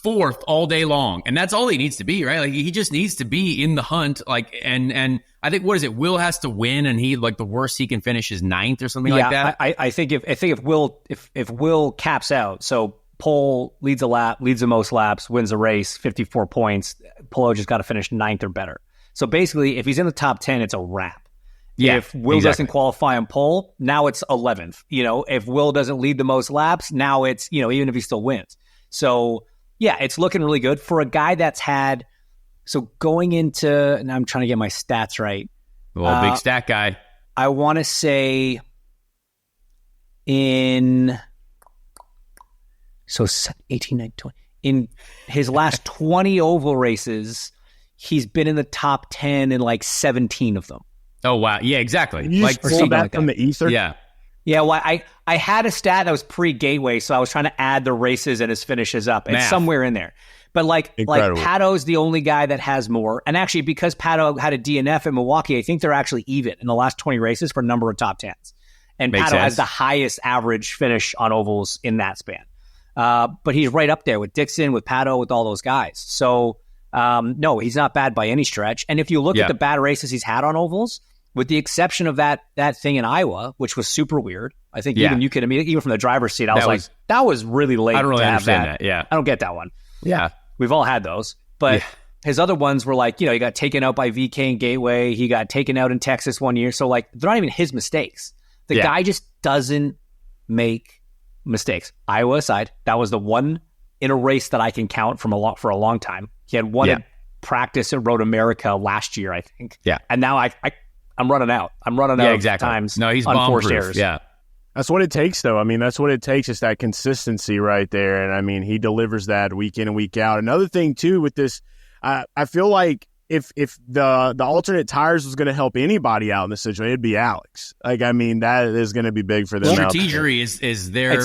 Speaker 1: fourth all day long, and that's all he needs to be, right? He just needs to be in the hunt. And I think what is it? Will has to win, and he the worst he can finish is 9th or something like that.
Speaker 3: I think if Will caps out, so Pole leads the most laps, wins a race, 54 points. Palou just got to finish 9th or better. So basically, if he's in the top 10, it's a wrap.
Speaker 1: Yeah,
Speaker 3: if Will doesn't qualify on pole, now it's 11th. If Will doesn't lead the most laps, now it's even if he still wins. So yeah, it's looking really good for a guy that's had. So going into, and I'm trying to get my stats right.
Speaker 1: Well, big stat guy.
Speaker 3: I want to say in 18, 19, 20. In his last 20 oval races, he's been in the top 10 in 17 of them.
Speaker 1: Oh, wow. Yeah, exactly.
Speaker 2: You just pulled that from the ether?
Speaker 1: Yeah.
Speaker 3: Yeah, well, I had a stat that was pre-Gateway, so I was trying to add the races and his finishes up. It's somewhere in there. But Pato's the only guy that has more. And actually, because Pato had a DNF in Milwaukee, I think they're actually even in the last 20 races for number of top 10s. And Pato has the highest average finish on ovals in that span. But he's right up there with Dixon, with Pato, with all those guys. So, no, he's not bad by any stretch. And if you look at the bad races he's had on ovals, with the exception of that thing in Iowa, which was super weird. I think even you could, even from the driver's seat, I was that was really late.
Speaker 1: I don't really
Speaker 3: to
Speaker 1: understand
Speaker 3: have
Speaker 1: that. Yeah.
Speaker 3: I don't get that one.
Speaker 1: Yeah.
Speaker 3: We've all had those. But his other ones were he got taken out by VK and Gateway. He got taken out in Texas one year. So they're not even his mistakes. The guy just doesn't make mistakes. Iowa aside, that was the one in a race that I can count for a long time. He had one at practice at Road America last year, I think. Yeah. And now I'm running out. I'm running out of times.
Speaker 1: No, he's
Speaker 3: unforced errors.
Speaker 1: Yeah.
Speaker 2: That's what it takes, though. That's what it takes is that consistency right there. And, he delivers that week in and week out. Another thing, too, with this, I feel like if the alternate tires was going to help anybody out in this situation, it'd be Alex. That is going to be big for them.
Speaker 1: Strategery is there.
Speaker 3: I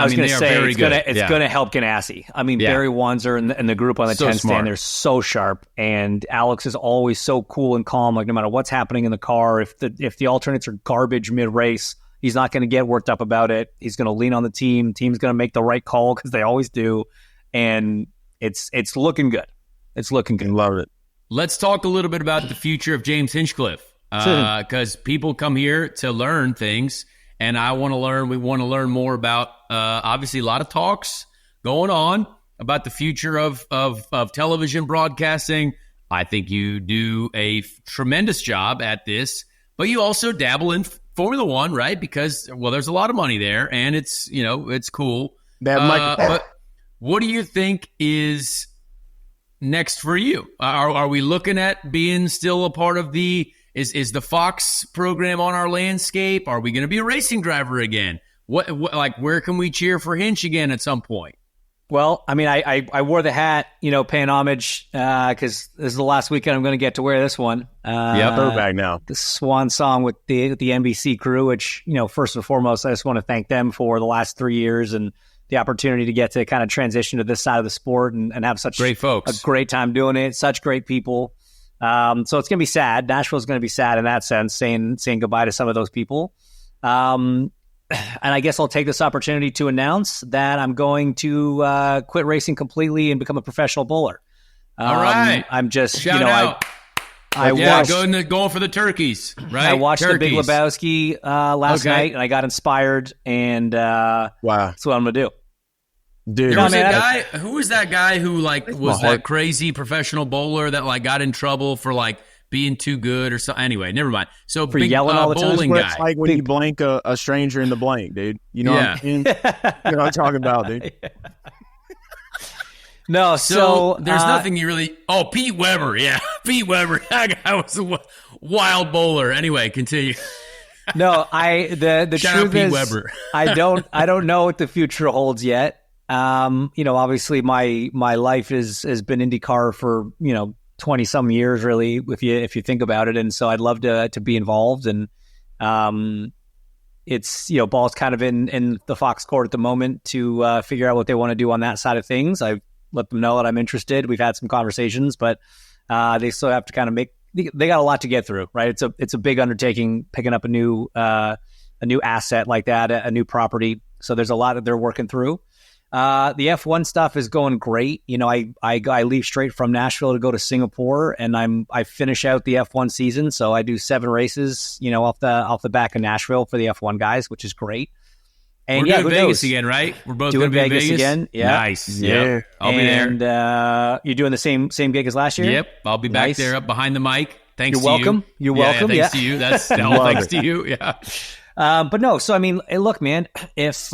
Speaker 3: was going to say, it's going to help Ganassi. Barry Wanzer and the group on the 10 stand, they're so sharp. And Alex is always so cool and calm. No matter what's happening in the car, if the alternates are garbage mid-race, he's not going to get worked up about it. He's going to lean on the team. Team's going to make the right call because they always do. And it's looking good. It's looking good.
Speaker 2: Love it.
Speaker 1: Let's talk a little bit about the future of James Hinchcliffe because people come here to learn things, and I want to learn. We want to learn more about obviously a lot of talks going on about the future of television broadcasting. I think you do a tremendous job at this, but you also dabble in Formula One, right? Because, well, there's a lot of money there, and it's, it's cool. But what do you think is next for you? Are we looking at being still a part of is the Fox program on our landscape? Are we going to be a racing driver again? What where can we cheer for Hinch again at some point?
Speaker 3: Well, I mean, I wore the hat, paying homage because this is the last weekend I'm going to get to wear this one.
Speaker 2: Throwback now.
Speaker 3: The swan song with the NBC crew, which, first and foremost, I just want to thank them for the last 3 years and the opportunity to get to kind of transition to this side of the sport and have such
Speaker 1: great folks,
Speaker 3: a great time doing it. Such great people. So it's going to be sad. Nashville's going to be sad in that sense, saying goodbye to some of those people. And I guess I'll take this opportunity to announce that I'm going to quit racing completely and become a professional bowler.
Speaker 1: All right.
Speaker 3: I'm just,
Speaker 1: shout out.
Speaker 3: I watched,
Speaker 1: going for the turkeys, right?
Speaker 3: I watched The Big Lebowski last night, and I got inspired, and wow, that's what I'm going to do.
Speaker 2: Dude,
Speaker 1: there was a guy. Who was that guy who was that crazy professional bowler that got in trouble for being too good or something? Anyway, never mind. So
Speaker 3: for yelling all the
Speaker 2: bowling
Speaker 3: time.
Speaker 2: It's like when you blank a stranger in the blank, dude. You know what I mean? You know what I'm talking about, dude.
Speaker 3: No, so
Speaker 1: there's nothing you really. Oh, Pete Weber, yeah, Pete Weber. That guy was a wild bowler. Anyway, continue.
Speaker 3: No, the
Speaker 1: Shout
Speaker 3: truth
Speaker 1: out Pete
Speaker 3: is,
Speaker 1: Weber.
Speaker 3: I don't know what the future holds yet. Obviously my life has been IndyCar for 20 some years, really, if you think about it, and so I'd love to be involved, and it's ball's kind of in the Fox court at the moment to figure out what they want to do on that side of things. I've let them know that I'm interested. We've had some conversations, but they still have to kind of they got a lot to get through, right? It's a big undertaking picking up a new asset like that, a new property. So there's a lot that they're working through. The F1 stuff is going great. I leave straight from Nashville to go to Singapore, and I finish out the F1 season. So I do 7 races, off the back of Nashville for the F1 guys, which is great. And
Speaker 1: we're doing Vegas again, right? We're both
Speaker 3: doing
Speaker 1: going to be
Speaker 3: Vegas again. Yeah,
Speaker 1: nice. Yeah, I'll be there.
Speaker 3: And you're doing the same gig as last year.
Speaker 1: Yep, I'll be back there up behind the mic. Thanks.
Speaker 3: You're welcome.
Speaker 1: You.
Speaker 3: You're welcome.
Speaker 1: Thanks to you. That's all thanks to you. Yeah.
Speaker 3: But no. So I mean, look, man. If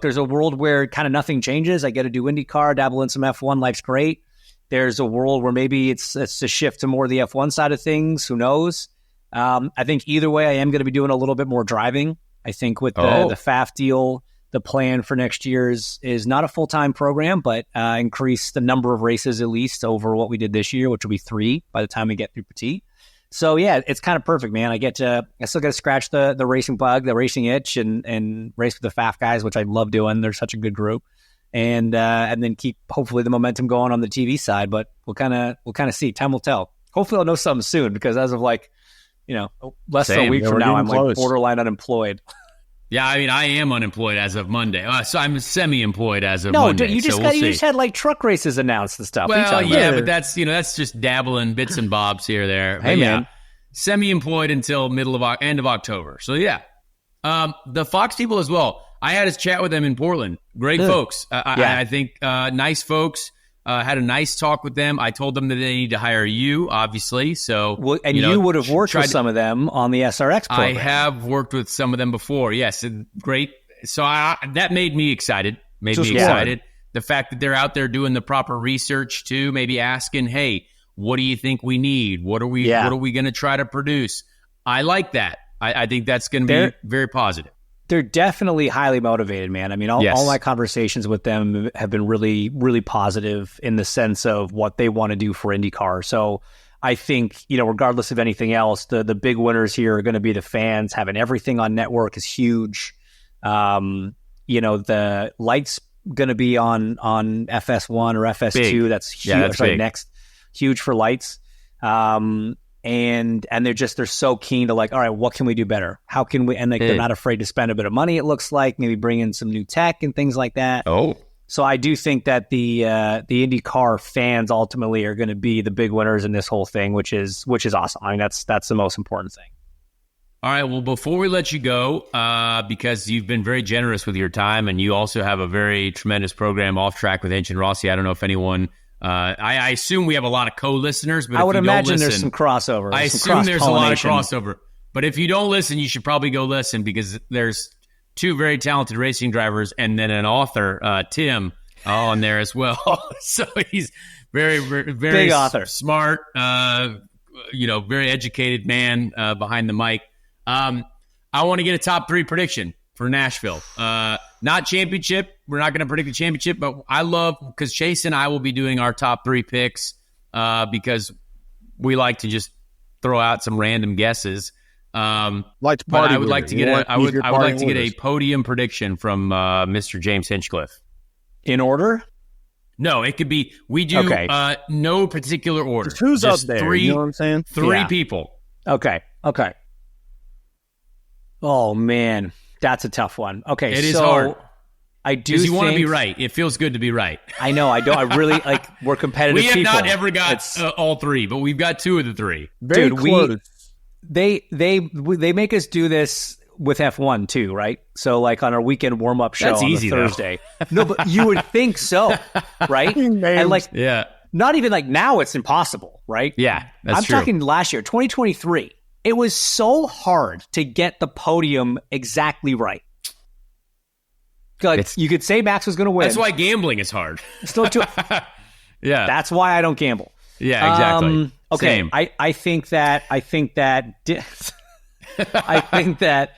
Speaker 3: there's a world where kind of nothing changes. I get to do IndyCar, dabble in some F1. Life's great. There's a world where maybe it's a shift to more of the F1 side of things. Who knows? I think either way, I am going to be doing a little bit more driving. I think with the FAF deal, the plan for next year is not a full-time program, but increase the number of races at least over what we did this year, which will be 3 by the time we get through Petit. So yeah, it's kind of perfect, man. I still get to scratch the racing bug, the racing itch, and race with the FAF guys, which I love doing. They're such a good group, and then keep hopefully the momentum going on the TV side. But we'll kind of see. Time will tell. Hopefully, I'll know something soon because as of less than a week from now, I'm close. Borderline unemployed.
Speaker 1: Yeah, I mean, I am unemployed as of Monday. So I'm semi-employed as of
Speaker 3: Monday.
Speaker 1: No,
Speaker 3: you just had truck races announced and stuff.
Speaker 1: Well, yeah, but that's just dabbling bits and bobs here there.
Speaker 3: Hey, man,
Speaker 1: semi-employed until end of October. So yeah, the Fox people as well. I had a chat with them in Portland. Great folks. I think nice folks. Had a nice talk with them. I told them that they need to hire you, obviously. So,
Speaker 3: you would have worked with some of them on the SRX program.
Speaker 1: I have worked with some of them before. Yes, great. So that made me excited. The fact that they're out there doing the proper research too, maybe asking, "Hey, what do you think we need? What are we going to try to produce?" I like that. I think that's going to be very positive.
Speaker 3: They're definitely highly motivated, man. I mean, all my conversations with them have been really, really positive in the sense of what they want to do for IndyCar. So I think, regardless of anything else, the big winners here are going to be the fans. Having everything on network is huge. The lights going to be on FS1 or FS2.
Speaker 1: Big.
Speaker 3: That's huge.
Speaker 1: Yeah, that's big.
Speaker 3: Next, huge for lights. And they're so keen to all right, what can we do better? How can we, and they're not afraid to spend a bit of money. It looks like maybe bring in some new tech and things like that. So I do think that the IndyCar fans ultimately are going to be the big winners in this whole thing, which is awesome. I mean, that's the most important thing.
Speaker 1: All right. Well, before we let you go, because you've been very generous with your time and you also have a very tremendous program Off Track with Hinch and Rossi. I don't know if anyone I assume we have a lot of co-listeners, but
Speaker 3: I would imagine
Speaker 1: listen,
Speaker 3: there's some crossover.
Speaker 1: I assume there's a lot of crossover. But if you don't listen, you should probably go listen, because there's two very talented racing drivers and then an author, Tim, on there as well. So he's very, very, very
Speaker 3: big author,
Speaker 1: smart, very educated man behind the mic. I want to get a top 3 prediction for Nashville. Not championship. We're not going to predict the championship, but because Chase and I will be doing our top 3 picks because we like to just throw out some random guesses. I would like to get a podium prediction from Mr. James Hinchcliffe.
Speaker 3: In order?
Speaker 1: No, it could be. We do no particular order.
Speaker 2: Just who's up there?
Speaker 1: 3,
Speaker 2: you know what I'm saying?
Speaker 1: 3 people.
Speaker 3: Okay. Oh man, that's a tough one. Okay,
Speaker 1: it is hard.
Speaker 3: I do.
Speaker 1: Because you want to be right. It feels good to be right.
Speaker 3: I know. I don't. I really like. We're competitive.
Speaker 1: We have
Speaker 3: people.
Speaker 1: not ever got all 3, but we've got 2 of the 3.
Speaker 2: Very close.
Speaker 3: They make us do this with F1 too, right? So like on our weekend warm up show on Thursday. No, but you would think so, right? And like, not even like now it's impossible, right?
Speaker 1: Yeah, I'm
Speaker 3: talking last year, 2023. It was so hard to get the podium exactly right. Like, you could say Max was going to win.
Speaker 1: That's why gambling is hard.
Speaker 3: Still too.
Speaker 1: Yeah,
Speaker 3: that's why I don't gamble.
Speaker 1: Yeah, exactly.
Speaker 3: Okay,
Speaker 1: Same.
Speaker 3: I think that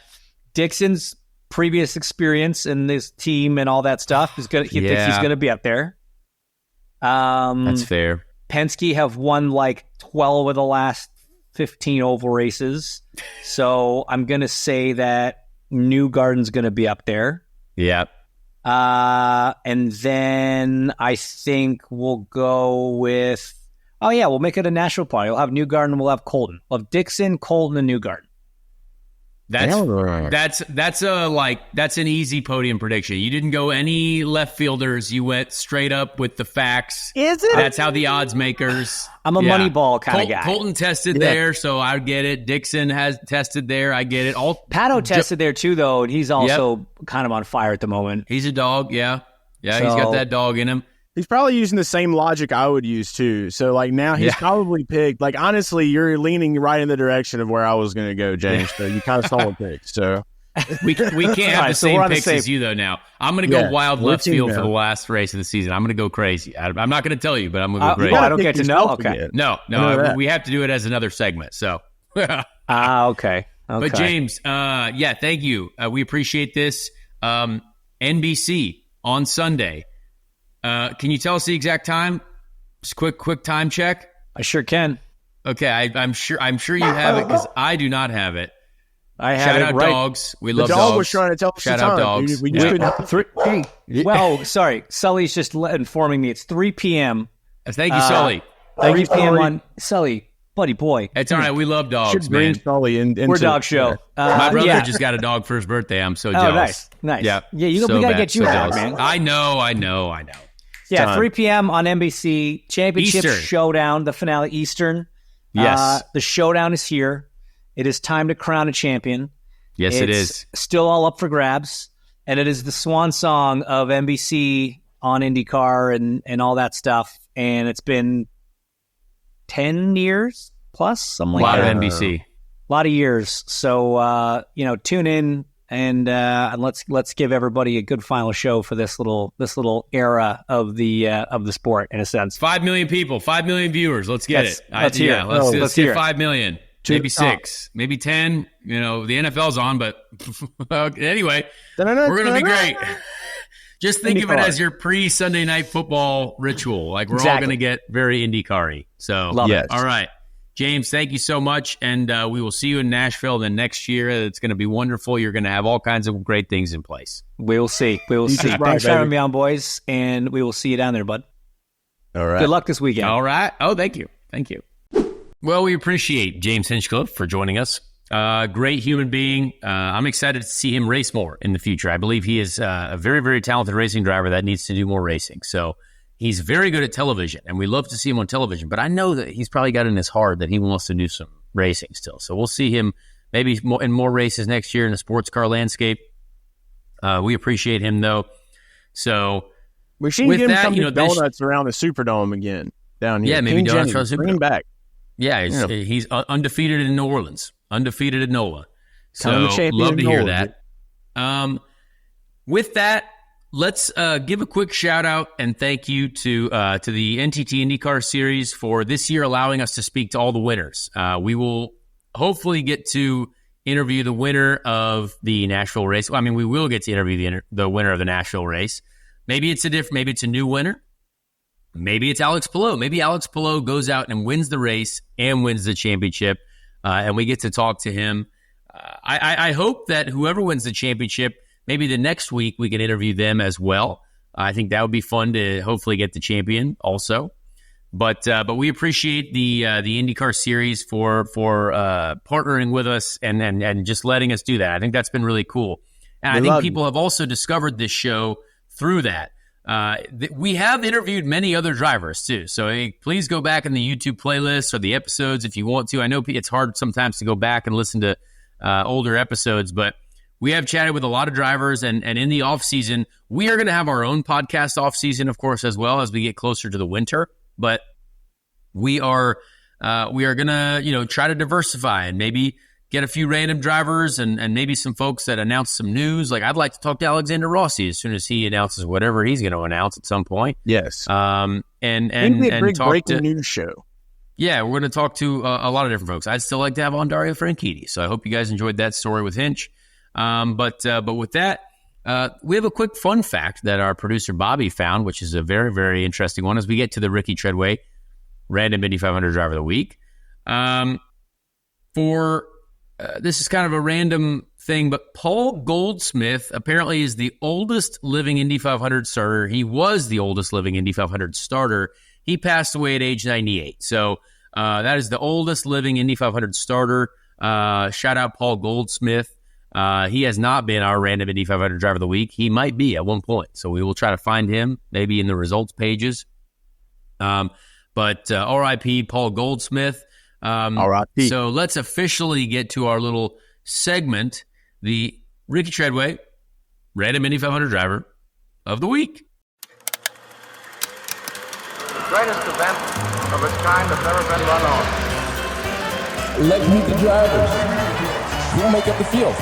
Speaker 3: Dixon's previous experience in this team and all that stuff is good. He thinks he's going to be up there.
Speaker 1: That's fair.
Speaker 3: Penske have won like 12 of the last 15 oval races, so I'm going to say that Newgarden's going to be up there.
Speaker 1: Yeah.
Speaker 3: And then I think we'll go with. Oh yeah, we'll make it a national party. We'll have Newgarden, we'll have Colton. We'll have Dixon, Colton, and Newgarden.
Speaker 1: That's an easy podium prediction. You didn't go any left fielders. You went straight up with the facts.
Speaker 2: Is it?
Speaker 1: That's how the odds makers.
Speaker 3: I'm a money ball kind of guy.
Speaker 1: Colton tested there, so I get it. Dixon has tested there. I get it.
Speaker 3: Pato tested there too, though, and he's also kind of on fire at the moment.
Speaker 1: He's a dog. Yeah, he's got that dog in him.
Speaker 2: He's probably using the same logic I would use too. So like now he's probably picked. Like honestly, you're leaning right in the direction of where I was going to go, James. So you kind of saw a pick. So
Speaker 1: we can't have the same picks as you though. Now I'm going to go wild left field for the last race of the season. I'm going to go crazy. I'm not going to tell you, but I'm going to go crazy.
Speaker 3: I don't get to know. Okay,
Speaker 1: no, we have to do it as another segment. So
Speaker 3: okay.
Speaker 1: But James, thank you. We appreciate this. NBC on Sunday. Can you tell us the exact time? Just quick time check.
Speaker 3: I sure can.
Speaker 1: Okay, I'm sure you have it because I do not have it.
Speaker 3: I have
Speaker 1: Shout
Speaker 3: it
Speaker 1: out
Speaker 3: right.
Speaker 1: dogs. We love dogs.
Speaker 2: The dog was trying to tell us
Speaker 1: Shout
Speaker 2: the
Speaker 1: out
Speaker 2: time.
Speaker 1: dogs.
Speaker 2: We couldn't.
Speaker 3: Well, sorry. Sully's just informing me. It's 3 p.m.
Speaker 1: Thank you, Sully.
Speaker 3: 3 p.m. on Sully, buddy boy.
Speaker 1: It's all right. We love dogs, man.
Speaker 2: Sully
Speaker 3: we're dog show.
Speaker 1: My brother just got a dog for his birthday. I'm so jealous.
Speaker 3: Nice.
Speaker 1: Yeah.
Speaker 3: We got to get you a dog, man.
Speaker 1: I know.
Speaker 3: Yeah, 3 p.m. on NBC. Championship
Speaker 1: Eastern.
Speaker 3: Showdown, the finale Eastern.
Speaker 1: Yes.
Speaker 3: The showdown is here. It is time to crown a champion.
Speaker 1: Yes, it is.
Speaker 3: Still all up for grabs. And it is the swan song of NBC on IndyCar and all that stuff. And it's been 10 years plus, something like that.
Speaker 1: A lot of NBC.
Speaker 3: A lot of years. So, tune in. And let's give everybody a good final show for this little era of the sport in a sense.
Speaker 1: 5 million people, 5 million viewers. Let's get it.
Speaker 3: Let's hear it.
Speaker 1: Let's get 5 million, maybe 6, maybe 10. The NFL's on, but anyway, we're gonna be great. Just think of it as your pre-Sunday night football ritual. Like we're all gonna get very IndyCar-y. So
Speaker 3: love it.
Speaker 1: All right. James, thank you so much, and we will see you in Nashville then next year. It's going to be wonderful. You're going to have all kinds of great things in place.
Speaker 3: We will see. Thanks for having me on, boys, and we will see you down there, bud.
Speaker 2: All right.
Speaker 3: Good luck this weekend.
Speaker 1: All right. Oh, thank you. Well, we appreciate James Hinchcliffe for joining us. Great human being. I'm excited to see him race more in the future. I believe he is a very, very talented racing driver that needs to do more racing. So he's very good at television, and we love to see him on television. But I know that he's probably got in his heart that he wants to do some racing still. So we'll see him maybe in more races next year in the sports car landscape. We appreciate him, though. So
Speaker 2: We should get him some donuts around the Superdome again down here.
Speaker 1: Yeah, maybe
Speaker 2: King
Speaker 1: donuts
Speaker 2: Jennings,
Speaker 1: around the
Speaker 2: bring him back.
Speaker 1: Yeah, he's undefeated in New Orleans, undefeated at NOLA. So love to hear that. With that, let's give a quick shout out and thank you to the NTT IndyCar Series for this year allowing us to speak to all the winners. We will hopefully get to interview the winner of the Nashville race. Well, I mean, we will get to interview the winner of the Nashville race. Maybe it's a new winner. Maybe it's Alex Palou. Maybe Alex Palou goes out and wins the race and wins the championship, and we get to talk to him. I hope that whoever wins the championship, maybe the next week we can interview them as well. I think that would be fun to hopefully get the champion also. But we appreciate the IndyCar Series for partnering with us and just letting us do that. I think that's been really cool. And I think people have also discovered this show through that. We have interviewed many other drivers too. So please go back in the YouTube playlist or the episodes if you want to. I know it's hard sometimes to go back and listen to older episodes, but we have chatted with a lot of drivers, and in the off season, we are going to have our own podcast off season, of course, as well as we get closer to the winter. But we are going to try to diversify and maybe get a few random drivers and maybe some folks that announce some news. Like I'd like to talk to Alexander Rossi as soon as he announces whatever he's going to announce at some point.
Speaker 2: Yes.
Speaker 1: And
Speaker 2: talk breaking news show.
Speaker 1: Yeah, we're going to talk to a lot of different folks. I'd still like to have on Dario Franchitti. So I hope you guys enjoyed that story with Hinch. But with that, we have a quick fun fact that our producer Bobby found, which is a very, very interesting one as we get to the Ricky Treadway Random Indy 500 Driver of the Week. This is kind of a random thing, but Paul Goldsmith apparently is the oldest living Indy 500 starter. He was the oldest living Indy 500 starter. He passed away at age 98. So that is the oldest living Indy 500 starter. Shout out Paul Goldsmith. He has not been our random Indy 500 Driver of the Week. He might be at one point. So we will try to find him maybe in the results pages. But RIP Paul Goldsmith.
Speaker 2: RIP.
Speaker 1: So let's officially get to our little segment, the Ricky Treadway Random Indy 500 Driver of the Week.
Speaker 4: The greatest event of its kind has never been run on.
Speaker 5: Let's meet the drivers. Who make up the field?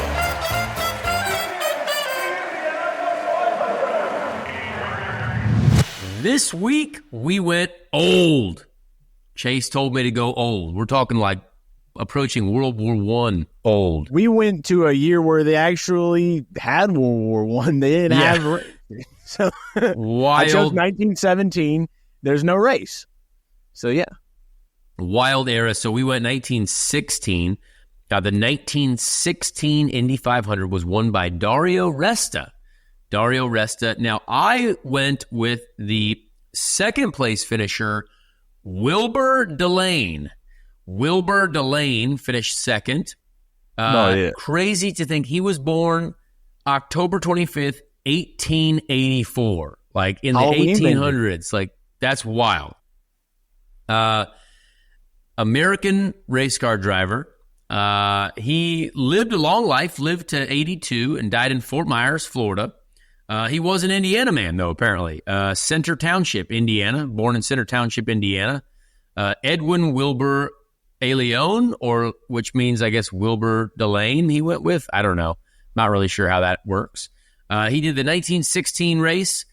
Speaker 1: This week, we went old. Chase told me to go old. We're talking like approaching World War I old.
Speaker 2: We went to a year where they actually had World War I. They didn't have so
Speaker 1: wild.
Speaker 2: I chose 1917. There's no race. So, yeah.
Speaker 1: Wild era. So we went 1916. The 1916 Indy 500 was won by Dario Resta. Now, I went with the second place finisher, Wilbur Delane. Wilbur Delane finished second. Crazy to think he was born October 25th, 1884. Like in the 1800s. Like, that's wild. American race car driver. He lived a long life, lived to 82 and died in Fort Myers, Florida. He was an Indiana man, though, apparently. Center Township, Indiana, born in Center Township, Indiana. Edwin Wilbur Leone, which means, I guess, Wilbur Delane he went with. I don't know. Not really sure how that works. He did the 1916 race,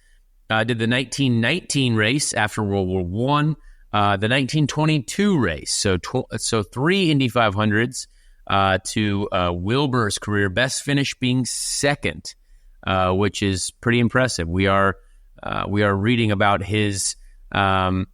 Speaker 1: did the 1919 race after World War I, the 1922 race. So 3 Indy 500s to Wilbur's career, best finish being second. Which is pretty impressive. We are reading about his career.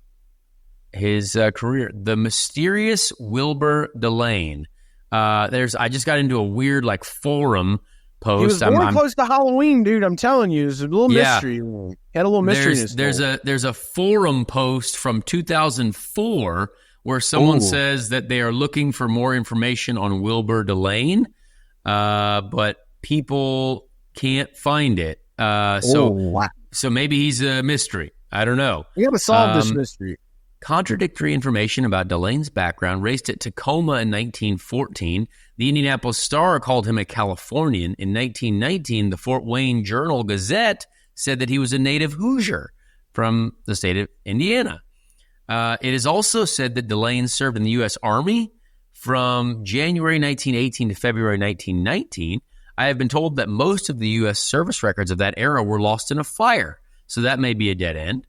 Speaker 1: The mysterious Wilbur Delane. I just got into a weird forum post.
Speaker 2: He was born close to Halloween, dude. I'm telling you, there's a little mystery. He had a little mystery.
Speaker 1: There's a forum post from 2004 where someone says that they are looking for more information on Wilbur Delane, but people can't find it. So maybe he's a mystery. I don't know.
Speaker 2: We got to solve this mystery.
Speaker 1: Contradictory information about Delane's background. Raced at Tacoma in 1914. The Indianapolis Star called him a Californian. In 1919, the Fort Wayne Journal-Gazette said that he was a native Hoosier. from the state of Indiana. It is also said that Delane served in the U.S. Army from January 1918 to February 1919. I have been told that most of the U.S. service records of that era were lost in a fire, so that may be a dead end.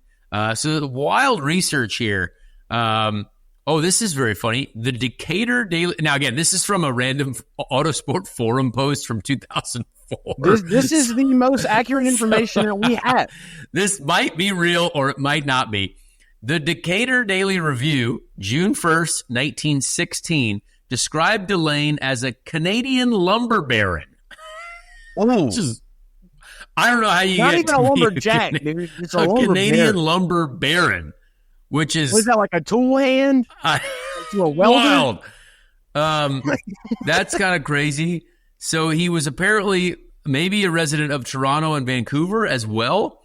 Speaker 1: So the wild research here. This is very funny. The Decatur Daily. Now, again, this is from a random Autosport forum post from 2004.
Speaker 2: This is the most accurate information that we have.
Speaker 1: This might be real or it might not be. The Decatur Daily Review, June 1st, 1916, described Delane as a Canadian lumber baron.
Speaker 2: Oh.
Speaker 1: I don't know how you
Speaker 2: not
Speaker 1: get
Speaker 2: even a lumberjack, dude. It's a
Speaker 1: Canadian lumber baron, which is...
Speaker 2: Was that like a tool hand? To a welder?
Speaker 1: Wild. That's kind of crazy. So he was apparently maybe a resident of Toronto and Vancouver as well.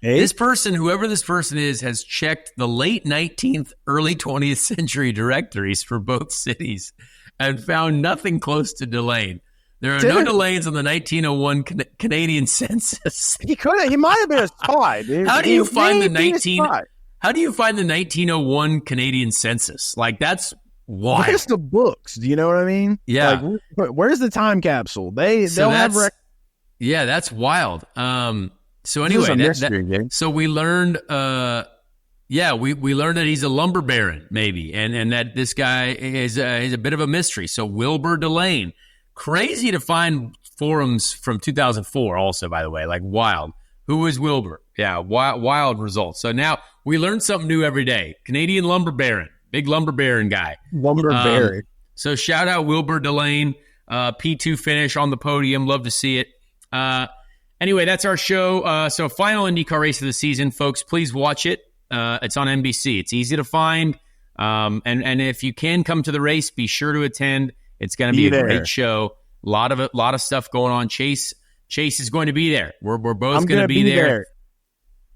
Speaker 1: This person, whoever this person is, has checked the late 19th, early 20th century directories for both cities and found nothing close to Delane. There are no Delanes on the 1901 Canadian census.
Speaker 2: He might have been a spy, dude.
Speaker 1: How do you find the 1901 Canadian census? Like, that's wild.
Speaker 2: Where's the books? Do you know what I mean?
Speaker 1: Yeah.
Speaker 2: Like, where's the time capsule? They'll have
Speaker 1: yeah, that's wild. So anyway, so we learned we learned that he's a lumber baron, maybe, and that this guy is a bit of a mystery. So Wilbur Delane. Crazy to find forums from 2004 also, by the way, like wild. Who is Wilbur? Yeah, wild results. So now we learn something new every day. Canadian lumber baron, big lumber baron guy.
Speaker 2: Lumber baron.
Speaker 1: So shout out Wilbur Delane, P2 finish on the podium. Love to see it. Anyway, that's our show. So final IndyCar race of the season, folks. Please watch it. It's on NBC. It's easy to find. And if you can come to the race, be sure to attend. It's going to be a great show. A lot of stuff going on. Chase is going to be there. We're both going to be there.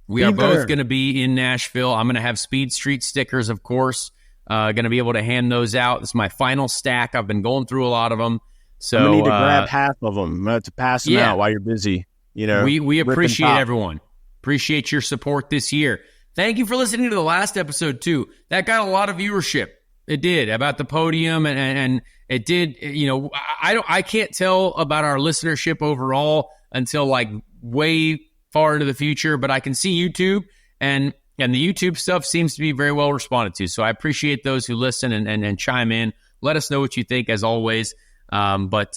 Speaker 1: We are both going to be in Nashville. I'm going to have Speed Street stickers, of course. Going to be able to hand those out. This is my final stack. I've been going through a lot of them. So
Speaker 2: I'm going to need to grab half of them to pass them out while you're busy. You know,
Speaker 1: we appreciate everyone. Appreciate your support this year. Thank you for listening to the last episode too. That got a lot of viewership. It did, about the podium, and it did. You know, I can't tell about our listenership overall until like way far into the future, but I can see YouTube, and the YouTube stuff seems to be very well responded to. So I appreciate those who listen and chime in. Let us know what you think, as always. But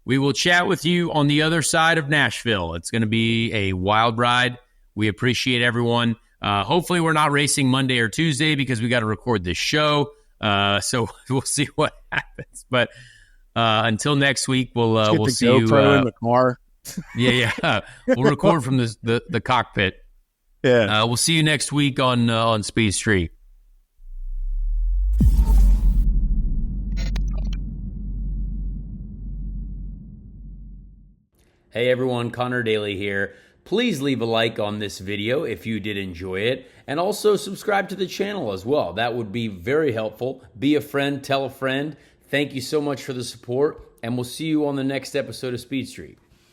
Speaker 1: we will chat with you on the other side of Nashville. It's going to be a wild ride. We appreciate everyone. Hopefully we're not racing Monday or Tuesday because we got to record this show. So we'll see what happens. But until next week, we'll see you
Speaker 2: in the car.
Speaker 1: Yeah. We'll record from the cockpit.
Speaker 2: Yeah.
Speaker 1: We'll see you next week on Speed Street. Hey everyone, Connor Daly here. Please leave a like on this video if you did enjoy it, and also subscribe to the channel as well. That would be very helpful. Be a friend, tell a friend. Thank you so much for the support, and we'll see you on the next episode of Speed Street.